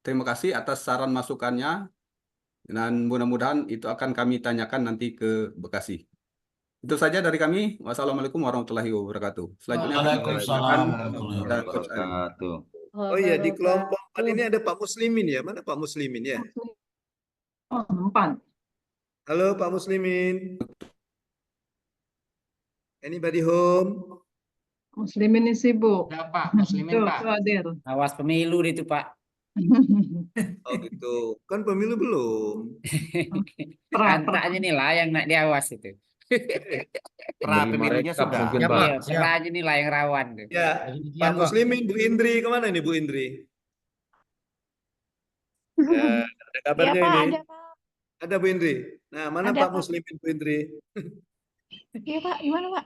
terima kasih atas saran masukannya, dan mudah-mudahan itu akan kami tanyakan nanti ke Bekasi. Itu saja dari kami. Wassalamualaikum warahmatullahi wabarakatuh. Selanjutnya Waalaikumsalam warahmatullahi wabarakatuh. Oh iya, di kelompok 4 ini ada Pak Muslimin ya. Mana Pak Muslimin ya? Oh, 4. Halo Pak Muslimin. Anybody home? Muslimin ini sibuk. Ya Pak, Muslimin Pak. Tuh hadir. Awas pemilu itu Pak. Oh gitu. Kan pemilu belum. Antaknya nih lah yang naik di awas itu. Pra pemilunya sudah. Ya Pak. Aja nih lah yang rawan. Ya, Pak Muslimin, Bu Indri kemana ini Bu Indri? Ya, ada kabarnya Pak, ini. ada, Pak. Ada Bu Indri. Nah, mana Ada, Pak Pak. Muslimin Bu Indri? Iya Pak, gimana Pak?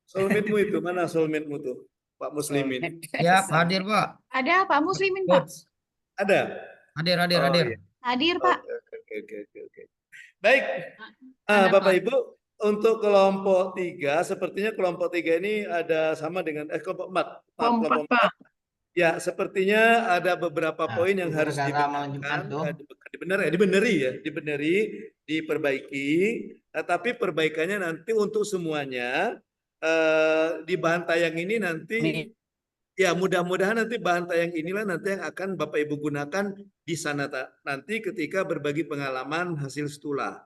Soulmate-mu itu mana soulmate-mu tuh? Pak Muslimin. Ya, hadir Pak. Ada Pak Muslimin Pak. Ada? Hadir. Oh, iya. Hadir Pak. Oke. Baik. Bapak Ibu, untuk kelompok 3, sepertinya kelompok 3 ini ada sama dengan kelompok 4. Kelompok 4. Ya, sepertinya ada beberapa poin yang harus dibenarkan, dibeneri, diperbaiki. Tapi perbaikannya nanti untuk semuanya di bahan tayang ini nanti, ya mudah-mudahan nanti bahan tayang inilah nanti yang akan Bapak Ibu gunakan di sana nanti ketika berbagi pengalaman hasil stula.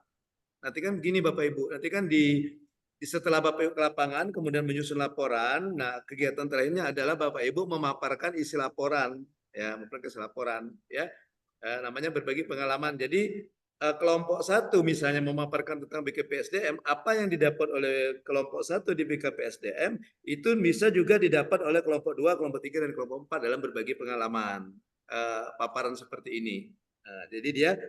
Nanti kan gini Bapak Ibu, nanti kan di setelah Bapak Ibu ke lapangan, kemudian menyusun laporan. Nah, kegiatan terakhirnya adalah Bapak Ibu memaparkan isi laporan, ya, memaparkan isi laporan, ya. Namanya berbagi pengalaman. Jadi kelompok 1 misalnya memaparkan tentang BKPSDM, apa yang didapat oleh kelompok 1 di BKPSDM itu bisa juga didapat oleh kelompok 2, kelompok 3 dan kelompok 4 dalam berbagi pengalaman paparan seperti ini. Jadi dia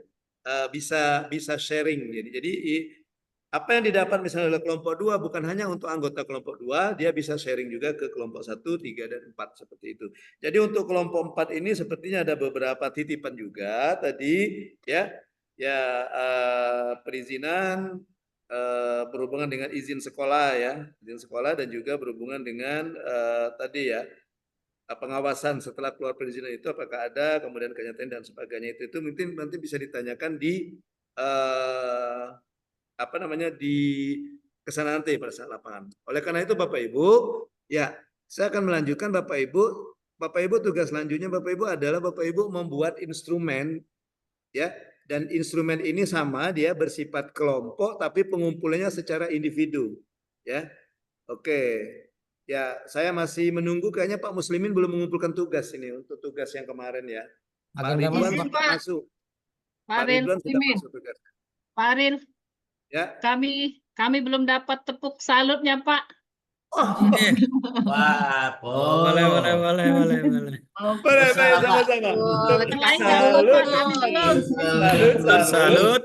bisa sharing. Jadi apa yang didapat misalnya oleh kelompok 2 bukan hanya untuk anggota kelompok 2, dia bisa sharing juga ke kelompok 1, 3, dan 4 seperti itu. Jadi untuk kelompok 4 ini sepertinya ada beberapa titipan juga tadi, ya. Perizinan berhubungan dengan izin sekolah, ya, izin sekolah, dan juga berhubungan dengan tadi, ya, pengawasan setelah keluar perizinan itu apakah ada, kemudian kenyataan dan sebagainya itu mungkin nanti bisa ditanyakan di di kesana nanti pada saat lapangan. Oleh karena itu Bapak Ibu, ya, saya akan melanjutkan Bapak Ibu tugas selanjutnya Bapak Ibu adalah Bapak Ibu membuat instrumen, ya, dan instrumen ini sama, dia bersifat kelompok tapi pengumpulannya secara individu, ya. Oke. Ya, saya masih menunggu, kayaknya Pak Muslimin belum mengumpulkan tugas ini untuk tugas yang kemarin, ya. Pak Ridwan sudah masuk. Pak Ridwan sudah masuk tugas. Pak Aril, ya, kami belum dapat tepuk salutnya, Pak. Wah, boleh. Boleh, sama-sama. Salut.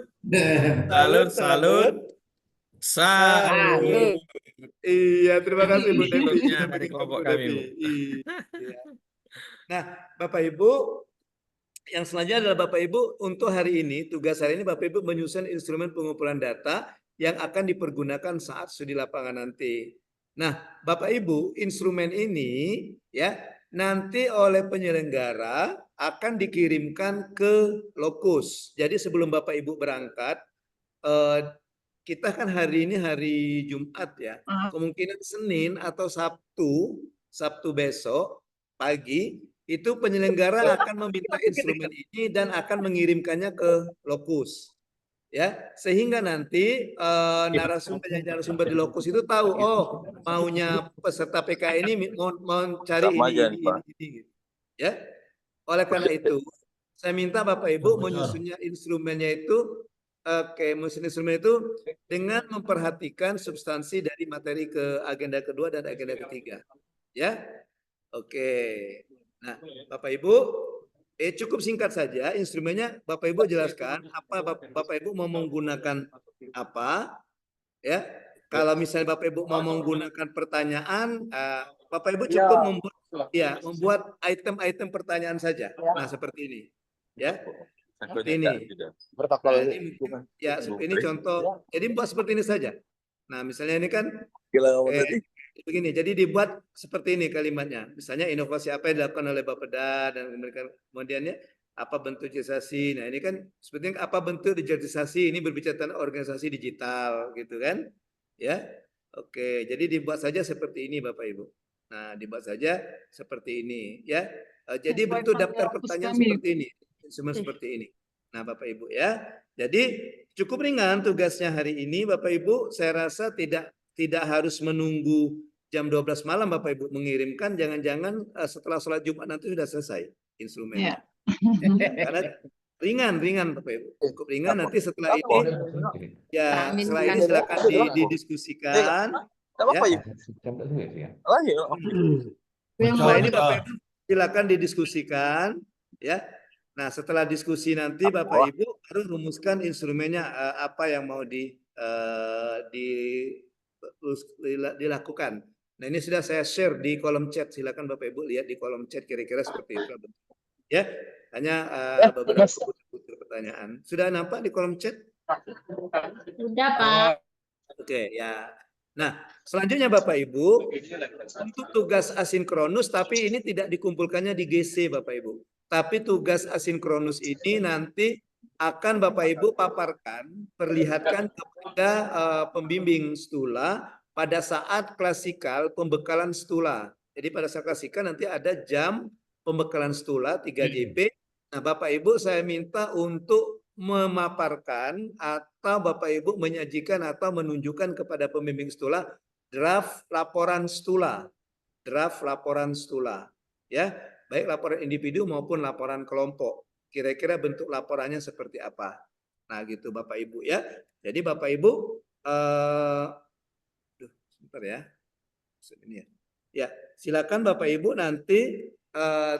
Iya, terima kasih Bu Devi. Dari kelompok kami, Bu. Iya. Nah, Bapak Ibu, yang selanjutnya adalah Bapak Ibu untuk hari ini, tugas hari ini Bapak Ibu menyusun instrumen pengumpulan data yang akan dipergunakan saat studi lapangan nanti. Nah, Bapak Ibu, instrumen ini, ya, nanti oleh penyelenggara akan dikirimkan ke lokus. Jadi sebelum Bapak Ibu berangkat, kita kan hari ini hari Jumat, ya, kemungkinan Senin atau Sabtu besok pagi itu penyelenggara akan meminta instrumen ini dan akan mengirimkannya ke lokus, ya, sehingga nanti narasumber di lokus itu tahu, oh, maunya peserta PK ini mau cari ini, ya. Oleh karena itu saya minta Bapak Ibu menyusunnya instrumennya itu, menyusun instrumen itu dengan memperhatikan substansi dari materi ke agenda kedua dan agenda ketiga, ya. Oke. Nah, Bapak Ibu, cukup singkat saja instrumennya. Bapak Ibu jelaskan apa Bapak Ibu mau menggunakan apa, ya. Kalau misalnya Bapak Ibu mau menggunakan pertanyaan, Bapak Ibu cukup membuat item-item pertanyaan saja. Nah, seperti ini, ya. Seperti ini. Nah, ini mungkin, ya, ini contoh. Jadi buat seperti ini saja. Nah, misalnya ini kan begini, jadi dibuat seperti ini kalimatnya. Misalnya inovasi apa yang dilakukan oleh Bapeda, dan kemudiannya apa bentuk digitalisasi. Nah, ini kan sepertinya apa bentuk digitalisasi, ini berbicara tentang organisasi digital, gitu kan? Ya. Oke, jadi dibuat saja seperti ini Bapak Ibu. Nah, dibuat saja seperti ini, ya. Jadi bentuk daftar pertanyaan seperti ini. Semua seperti ini. Nah, Bapak Ibu, ya. Jadi cukup ringan tugasnya hari ini Bapak Ibu. Saya rasa tidak harus menunggu jam 12 malam Bapak Ibu mengirimkan. Jangan-jangan setelah sholat Jumat nanti sudah selesai instrumennya. Karena ringan Bapak Ibu. Cukup ringan. Nanti setelah ini, ya, setelah ini silakan didiskusikan. Ya. Setelah ini Bapak Ibu silakan didiskusikan, ya. Nah, setelah diskusi nanti Bapak Ibu baru rumuskan instrumennya apa yang mau dilakukan. Nah, ini sudah saya share di kolom chat. Silakan Bapak Ibu lihat di kolom chat kira-kira seperti itu. Ya, hanya beberapa butir pertanyaan. Sudah nampak di kolom chat? Sudah, Pak. Oke, ya. Nah, selanjutnya Bapak Ibu, untuk tugas asinkronus, tapi ini tidak dikumpulkannya di GC Bapak Ibu. Tapi tugas asinkronus ini nanti akan Bapak Ibu paparkan, perlihatkan kepada pembimbing stula pada saat klasikal pembekalan stula. Jadi pada saat klasikal nanti ada jam pembekalan stula 3 JP. Nah, Bapak Ibu saya minta untuk memaparkan atau Bapak Ibu menyajikan atau menunjukkan kepada pembimbing stula draft laporan stula. Draft laporan stula. Ya, baik laporan individu maupun laporan kelompok. Kira-kira bentuk laporannya seperti apa. Nah, gitu Bapak Ibu ya. Jadi Bapak Ibu sebentar ya. Ini ya. Ya, silakan Bapak Ibu nanti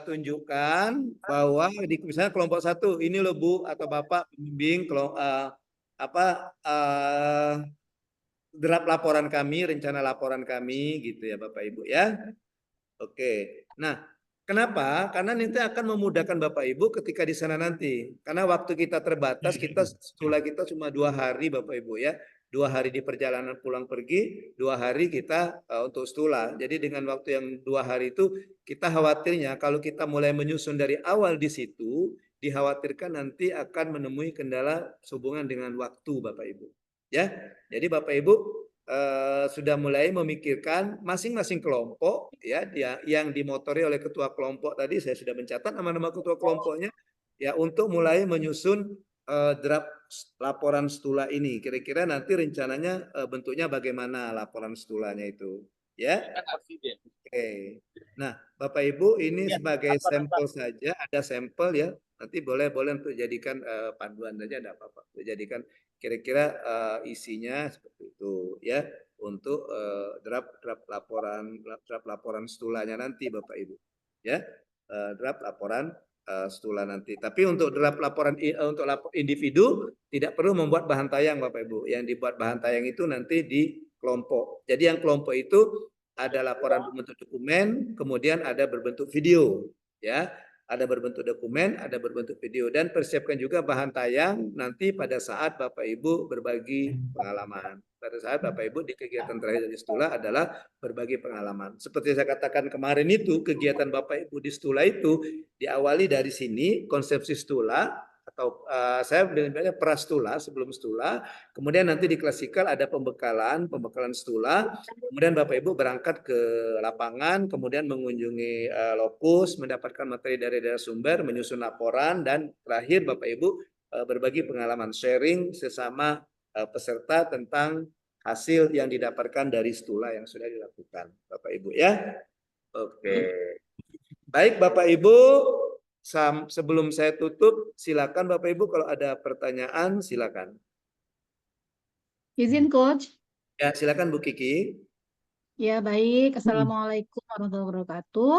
tunjukkan bahwa di misalnya kelompok 1 ini loh Bu atau Bapak pembimbing draft laporan kami, rencana laporan kami gitu ya Bapak Ibu ya. Oke. Nah, kenapa? Karena nanti akan memudahkan Bapak Ibu ketika di sana nanti. Karena waktu kita terbatas, stula kita cuma 2 hari Bapak Ibu ya. 2 hari di perjalanan pulang pergi, 2 hari kita untuk stula. Jadi dengan waktu yang 2 hari itu kita khawatirnya kalau kita mulai menyusun dari awal di situ, dikhawatirkan nanti akan menemui kendala sehubungan dengan waktu Bapak Ibu. Ya, jadi Bapak Ibu sudah mulai memikirkan masing-masing kelompok ya yang dimotori oleh ketua kelompok tadi. Saya sudah mencatat nama-nama ketua kelompoknya ya untuk mulai menyusun draft laporan stula ini. Kira-kira nanti rencananya bentuknya bagaimana laporan stulanya itu ya. Oke. Nah, Bapak Ibu ini sebagai sampel saja, ada sampel ya. Nanti boleh untuk jadikan panduan saja, tidak apa-apa. Jadikan kira-kira isinya seperti itu ya untuk draft laporan stulanya nanti Bapak Ibu ya, draft laporan stula nanti. Tapi untuk draft laporan untuk individu tidak perlu membuat bahan tayang Bapak Ibu. Yang dibuat bahan tayang itu nanti di kelompok. Jadi yang kelompok itu ada laporan berbentuk dokumen, kemudian ada berbentuk video ya. Ada berbentuk dokumen, ada berbentuk video, dan persiapkan juga bahan tayang nanti pada saat Bapak Ibu berbagi pengalaman. Pada saat Bapak Ibu di kegiatan terakhir dari Stula adalah berbagi pengalaman. Seperti saya katakan kemarin itu, kegiatan Bapak Ibu di Stula itu diawali dari sini, konsepsi Stula, atau saya bilangnya prastula sebelum stula, kemudian nanti di klasikal ada pembekalan stula, kemudian Bapak Ibu berangkat ke lapangan, kemudian mengunjungi lokus, mendapatkan materi dari daerah sumber, menyusun laporan, dan terakhir Bapak Ibu berbagi pengalaman, sharing sesama peserta tentang hasil yang didapatkan dari stula yang sudah dilakukan Bapak Ibu ya. Oke. Baik Bapak Ibu, sebelum saya tutup, silakan Bapak Ibu kalau ada pertanyaan silakan. Izin Coach. Ya, silakan Bu Kiki. Ya, baik. Assalamualaikum warahmatullahi wabarakatuh.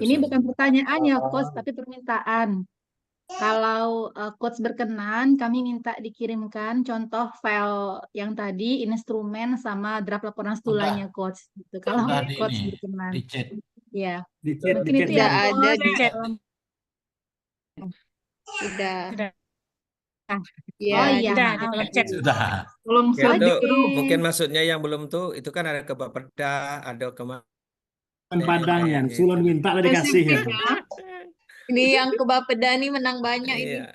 Ini bukan pertanyaan ya Coach, tapi permintaan. Kalau Coach berkenan, kami minta dikirimkan contoh file yang tadi, instrumen sama draft laporan stulanya Coach. Gitu. Kalau Coach berkenan. Di chat. Ya. Mungkin itu ya ada di chat. Sudah. Ya, oh iya, sudah. Belum Mungkin maksudnya yang belum tuh itu kan ada ke Bapeda, ada ke Padang yang Sulon minta lah dikasih ya. Ini yang ke Bapeda nih menang banyak ini.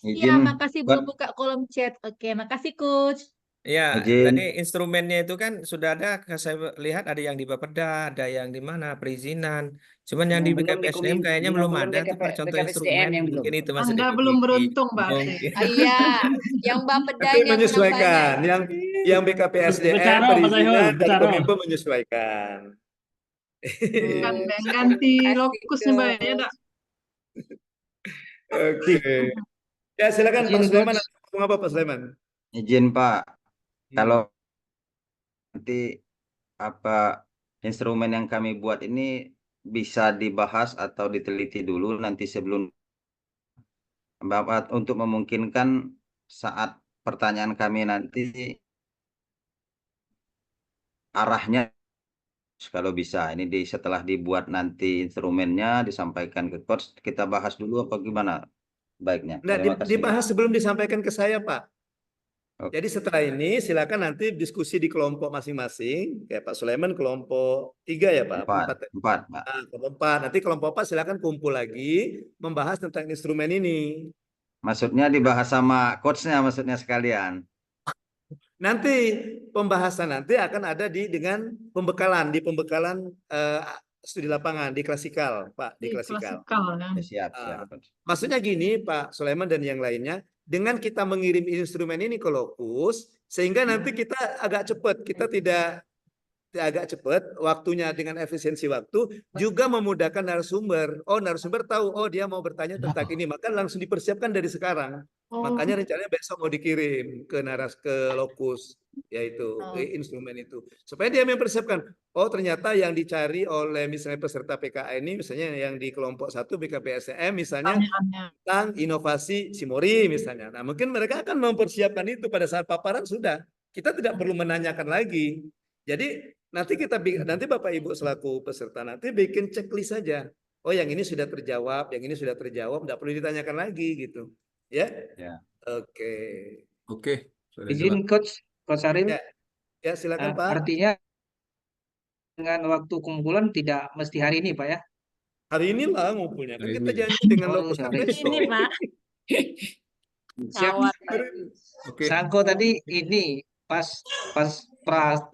Iya, makasih belum buka kolom chat. Oke, makasih Coach. Ya, tadi instrumennya itu kan sudah ada, saya lihat ada yang di Bapeda, ada yang di mana perizinan. Cuman yang di BKPSDM kayaknya belum ada tuh Pak, contoh instrumen. Mungkin itu maksudnya. Anda belum beruntung, Mbak. Iya, yang Bapeda tapi menyesuaikan, yang BKPSDM perizinan dan Kominfo menyesuaikan. Ganti lokusnya Mbak ya, Oke. Ya, silakan Pak Sulaiman. Apa Pak Sulaiman? Izin Pak. Kalau nanti instrumen yang kami buat ini bisa dibahas atau diteliti dulu nanti sebelum Bapak untuk memungkinkan saat pertanyaan kami nanti arahnya kalau bisa ini setelah dibuat nanti instrumennya disampaikan ke coach, kita bahas dulu apa gimana baiknya. Nah, dibahas sebelum disampaikan ke saya Pak. Jadi setelah ini silakan nanti diskusi di kelompok masing-masing. Kayak Pak Sulaiman kelompok 3 ya Pak? 4. Nah, kelompok 4. Nanti kelompok 4 silakan kumpul lagi membahas tentang instrumen ini. Maksudnya dibahas sama coachnya maksudnya sekalian. Nanti pembahasan nanti akan ada dengan pembekalan, di pembekalan studi lapangan di klasikal, Pak, di klasikal. Klasikal, Siap, Ah, siap. maksudnya gini, Pak Sulaiman dan yang lainnya, dengan kita mengirim instrumen ini ke lokus, sehingga nanti kita agak cepat, kita tidak agak cepat, waktunya dengan efisiensi waktu, juga memudahkan narasumber. Oh, narasumber tahu, oh dia mau bertanya tentang ini, maka langsung dipersiapkan dari sekarang. Makanya rencananya besok mau dikirim ke lokus, yaitu instrumen itu. Supaya dia mempersiapkan, oh ternyata yang dicari oleh misalnya peserta PKA ini, misalnya yang di kelompok 1 BKPSDM, misalnya tentang inovasi Simori misalnya. Nah, mungkin mereka akan mempersiapkan itu pada saat paparan sudah. Kita tidak perlu menanyakan lagi. Jadi nanti Bapak Ibu selaku peserta nanti bikin checklist saja. Oh, yang ini sudah terjawab, yang ini sudah terjawab, tidak perlu ditanyakan lagi gitu. Ya? Ya. Oke. Oke. Izin Coach Aril. Ya, silakan Pak. Artinya dengan waktu kumpulan tidak mesti hari ini, Pak ya? Hari inilah ngumpulnya. Kan kita janji dengan lokus besok. Ini, Pak. Siap. Oke. Sangko tadi ini pas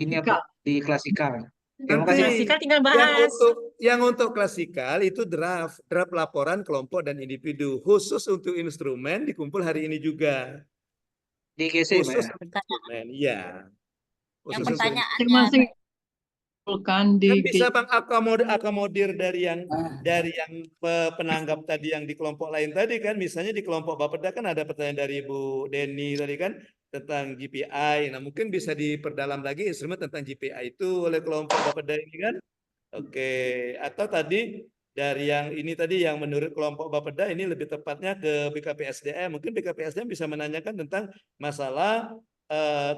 ini apa di klasikal. Terima Nanti kasih. Klasikal tinggal bahas. yang untuk klasikal itu draft laporan kelompok dan individu. Khusus untuk instrumen dikumpul hari ini juga. Di GC, Khusus Pak. untuk instrumen, iya. Yang Khusus untuk pertanyaannya Kan bisa Bang akomodir dari yang penanggap tadi yang di kelompok lain tadi kan, misalnya di kelompok Bapeda kan ada pertanyaan dari Bu Deni tadi kan tentang GPI. Nah, mungkin bisa diperdalam lagi instrumen tentang GPI itu oleh kelompok Bapeda ini kan. Oke, atau tadi dari yang ini tadi yang menurut kelompok Bapeda ini lebih tepatnya ke BKPSDM. Mungkin BKPSDM bisa menanyakan tentang masalah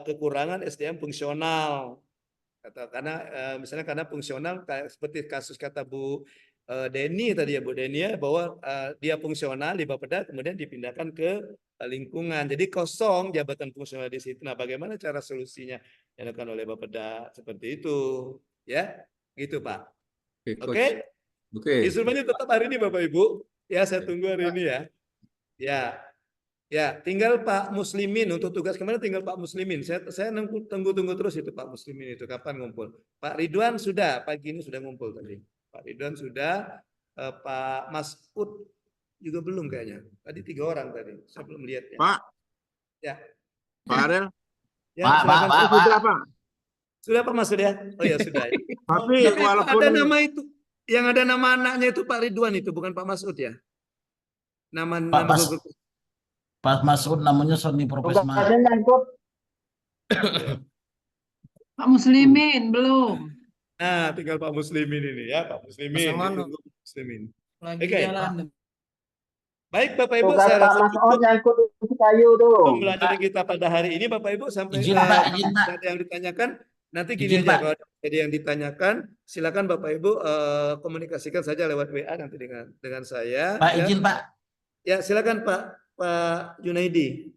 kekurangan SDM fungsional. Karena misalnya karena fungsional kayak seperti kasus kata Bu Deni tadi ya Bu Deni ya, bahwa dia fungsional di Bapeda kemudian dipindahkan ke lingkungan, jadi kosong jabatan fungsional di situ. Nah, bagaimana cara solusinya yang dilakukan oleh Bapeda seperti itu ya, gitu Pak. Oke. Instrumennya tetap hari ini Bapak Ibu ya, saya tunggu hari ini ya. Ya, tinggal Pak Muslimin untuk tugas kemarin, tinggal Pak Muslimin. Saya tunggu terus itu Pak Muslimin itu kapan ngumpul. Pak Ridwan sudah pagi ini sudah ngumpul tadi. Pak Ridwan sudah, Pak Masud juga belum kayaknya. Tadi 3 orang tadi. Saya belum lihat ya. Pak. Ya. Pak Arel. Ya, Pak. Sudah Pak. Sudah Pak Masud ya? Oh ya sudah. Tapi walaupun ada nama itu, yang ada nama anaknya itu Pak Ridwan itu, bukan Pak Masud ya? Nama Pak Masud namanya Sony Profesma. Pak Muslimin belum. Nah, tinggal Pak Muslimin ini ya, Pak Muslimin. Ditunggu Pak Muslimin. Oke. Baik Bapak Ibu, saya rasa cukup kayu tuh. pembelajaran kita pada hari ini Bapak Ibu, sampai Izin, Pak. ada yang ditanyakan. Nanti gini aja, kalau ada yang ditanyakan, silakan Bapak Ibu komunikasikan saja lewat WA nanti dengan saya. Pak, ya. izin Pak. Ya, silakan Pak Junaidi.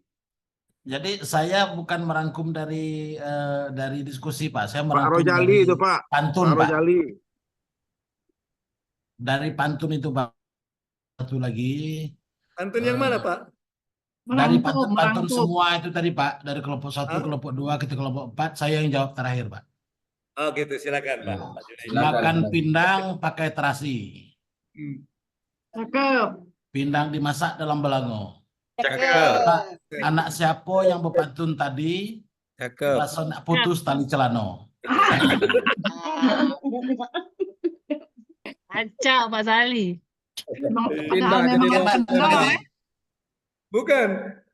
Jadi saya bukan merangkum dari diskusi Pak, saya Pak merangkum Rojali dari itu Pak. pantun Pak Pak. Rojali. Dari pantun itu Pak. Satu lagi. Pantun yang mana Pak? Dari pantun semua itu tadi Pak, dari kelompok 1, kelompok 2, kita kelompok 4, saya yang jawab terakhir Pak. Oh gitu, silakan Pak. Makan pindang pakai terasi. Cakep. Pindang dimasak dalam belango. Cakep. Anak siapa yang berpantun tadi? Cakep. Rasa nak putus tali celana. Acak Pak Sali. Bukan,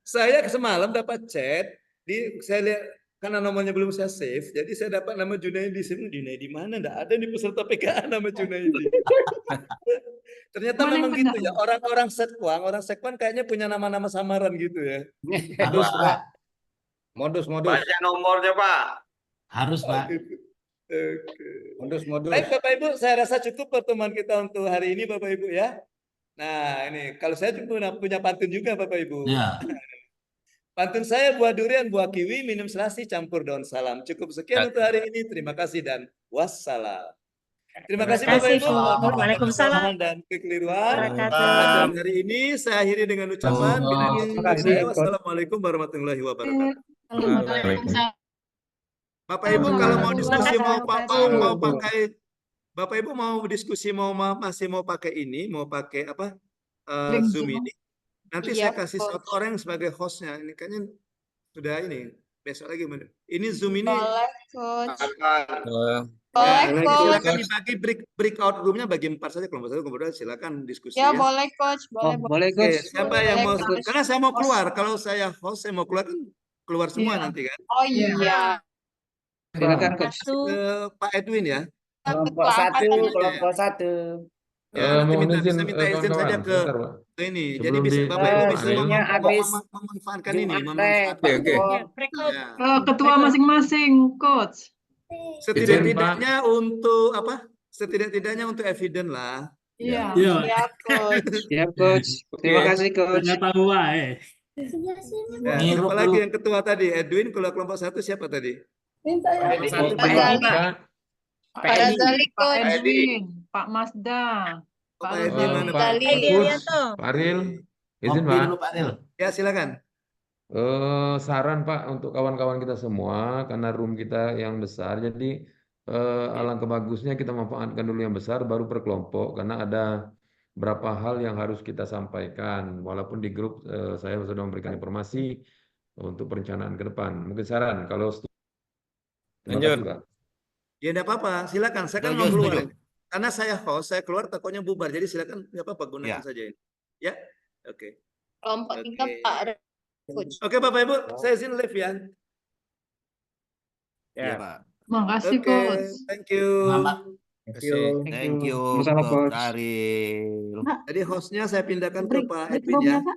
saya semalam dapat chat, saya lihat karena nomornya belum saya save, jadi saya dapat nama Junaidi. Junaidi mana? Nggak ada nih peserta PKA nama Junaidi. Ternyata memang gitu ya, orang Sekwang kayaknya punya nama-nama samaran gitu ya. Harus Pak. Modus. Baca nomornya Pak. Harus Pak. Modus. Baik Bapak Ibu, saya rasa cukup pertemuan kita untuk hari ini Bapak Ibu ya. Nah ini, kalau saya juga punya pantun juga Bapak Ibu. Ya. Pantun saya buah durian, buah kiwi, minum selasi, campur daun salam. Cukup sekian untuk hari ini. Terima kasih dan wassalam. Terima kasih Bapak Ibu. Waalaikumsalam. Dan kekeliruan. Dan hari ini saya akhiri dengan ucapan. Wassalamualaikum warahmatullahi wabarakatuh. Bapak Ibu kalau mau diskusi mau pakai Bapak Ibu mau diskusi masih mau pakai ini, mau pakai apa? Link Zoom Zoom. ini. Nanti Iya, saya kasih Coach. satu orang yang sebagai hostnya. Ini kayaknya sudah ini. Besok lagi. Ini Zoom ini. Boleh, Coach. Ya, Boleh, nanti Coach. silakan dibagi breakout roomnya bagi 4 saja. Kelompok 1, kelompok 2 silakan diskusi Ya, ya. boleh, Coach. Boleh, Oh, boleh, Oke, Coach. siapa boleh, yang mau? Coach. Karena saya mau keluar. Kalau saya host, saya mau keluar kan keluar semua Iya. nanti kan. Oh iya. Silakan, Coach. Ke Pak Edwin ya. Kelompok Ketua satu, angkatan kelompok satu. Ya, nanti Mohon izin bisa minta izin saja kawan-kawan, ke sebentar, Pak. ini. Jadi Sebelum bisa Bapak Ibu bisa Zoom-nya habis memanfaatkan ini, Jumat memanfaatkan. Oke. Ya. Ketua masing-masing, Coach. Setidak-tidaknya untuk apa? Setidak-tidaknya untuk eviden lah. Iya. Iya. Siap, Coach. Siap, Coach. Terima kasih, Coach. Tahu Ya, siapa lagi yang ketua tadi? Edwin, kalau kelompok 1 siapa tadi? Satu Pak Razali. Pak Pak Razali, Pak Coach. Edwin, Pak Mazda, Pak Pak Rudi. mana? Pak Razali. Coach, Pak Aril, izin Kopi Pak. dulu Pak Ril. Ya, silakan. Saran Pak untuk kawan-kawan kita semua, karena room kita yang besar, jadi alangkah bagusnya kita manfaatkan dulu yang besar, baru per kelompok, karena ada berapa hal yang harus kita sampaikan. Walaupun di grup saya sudah memberikan informasi untuk perencanaan ke depan. Mungkin saran, kalau terima Lanjut. kasih Pak. Ya, enggak apa-apa. Silakan. Saya kan mau Setuju, keluar. setuju. Karena saya host, saya keluar takutnya bubar. Jadi silakan, enggak apa-apa, gunakan Ya. saja ini. Ya. Oke. Kelompok 3, Oke. Pak Coach. Oke, Bapak Ibu, saya izin live ya. Ya, Pak. Makasih, Oke, Coach. thank you. Selamat. Thank you, Sama-sama, Coach Coach. Aril. Jadi hostnya saya pindahkan ke Break Pak break Edwin ya. roomnya, Kak.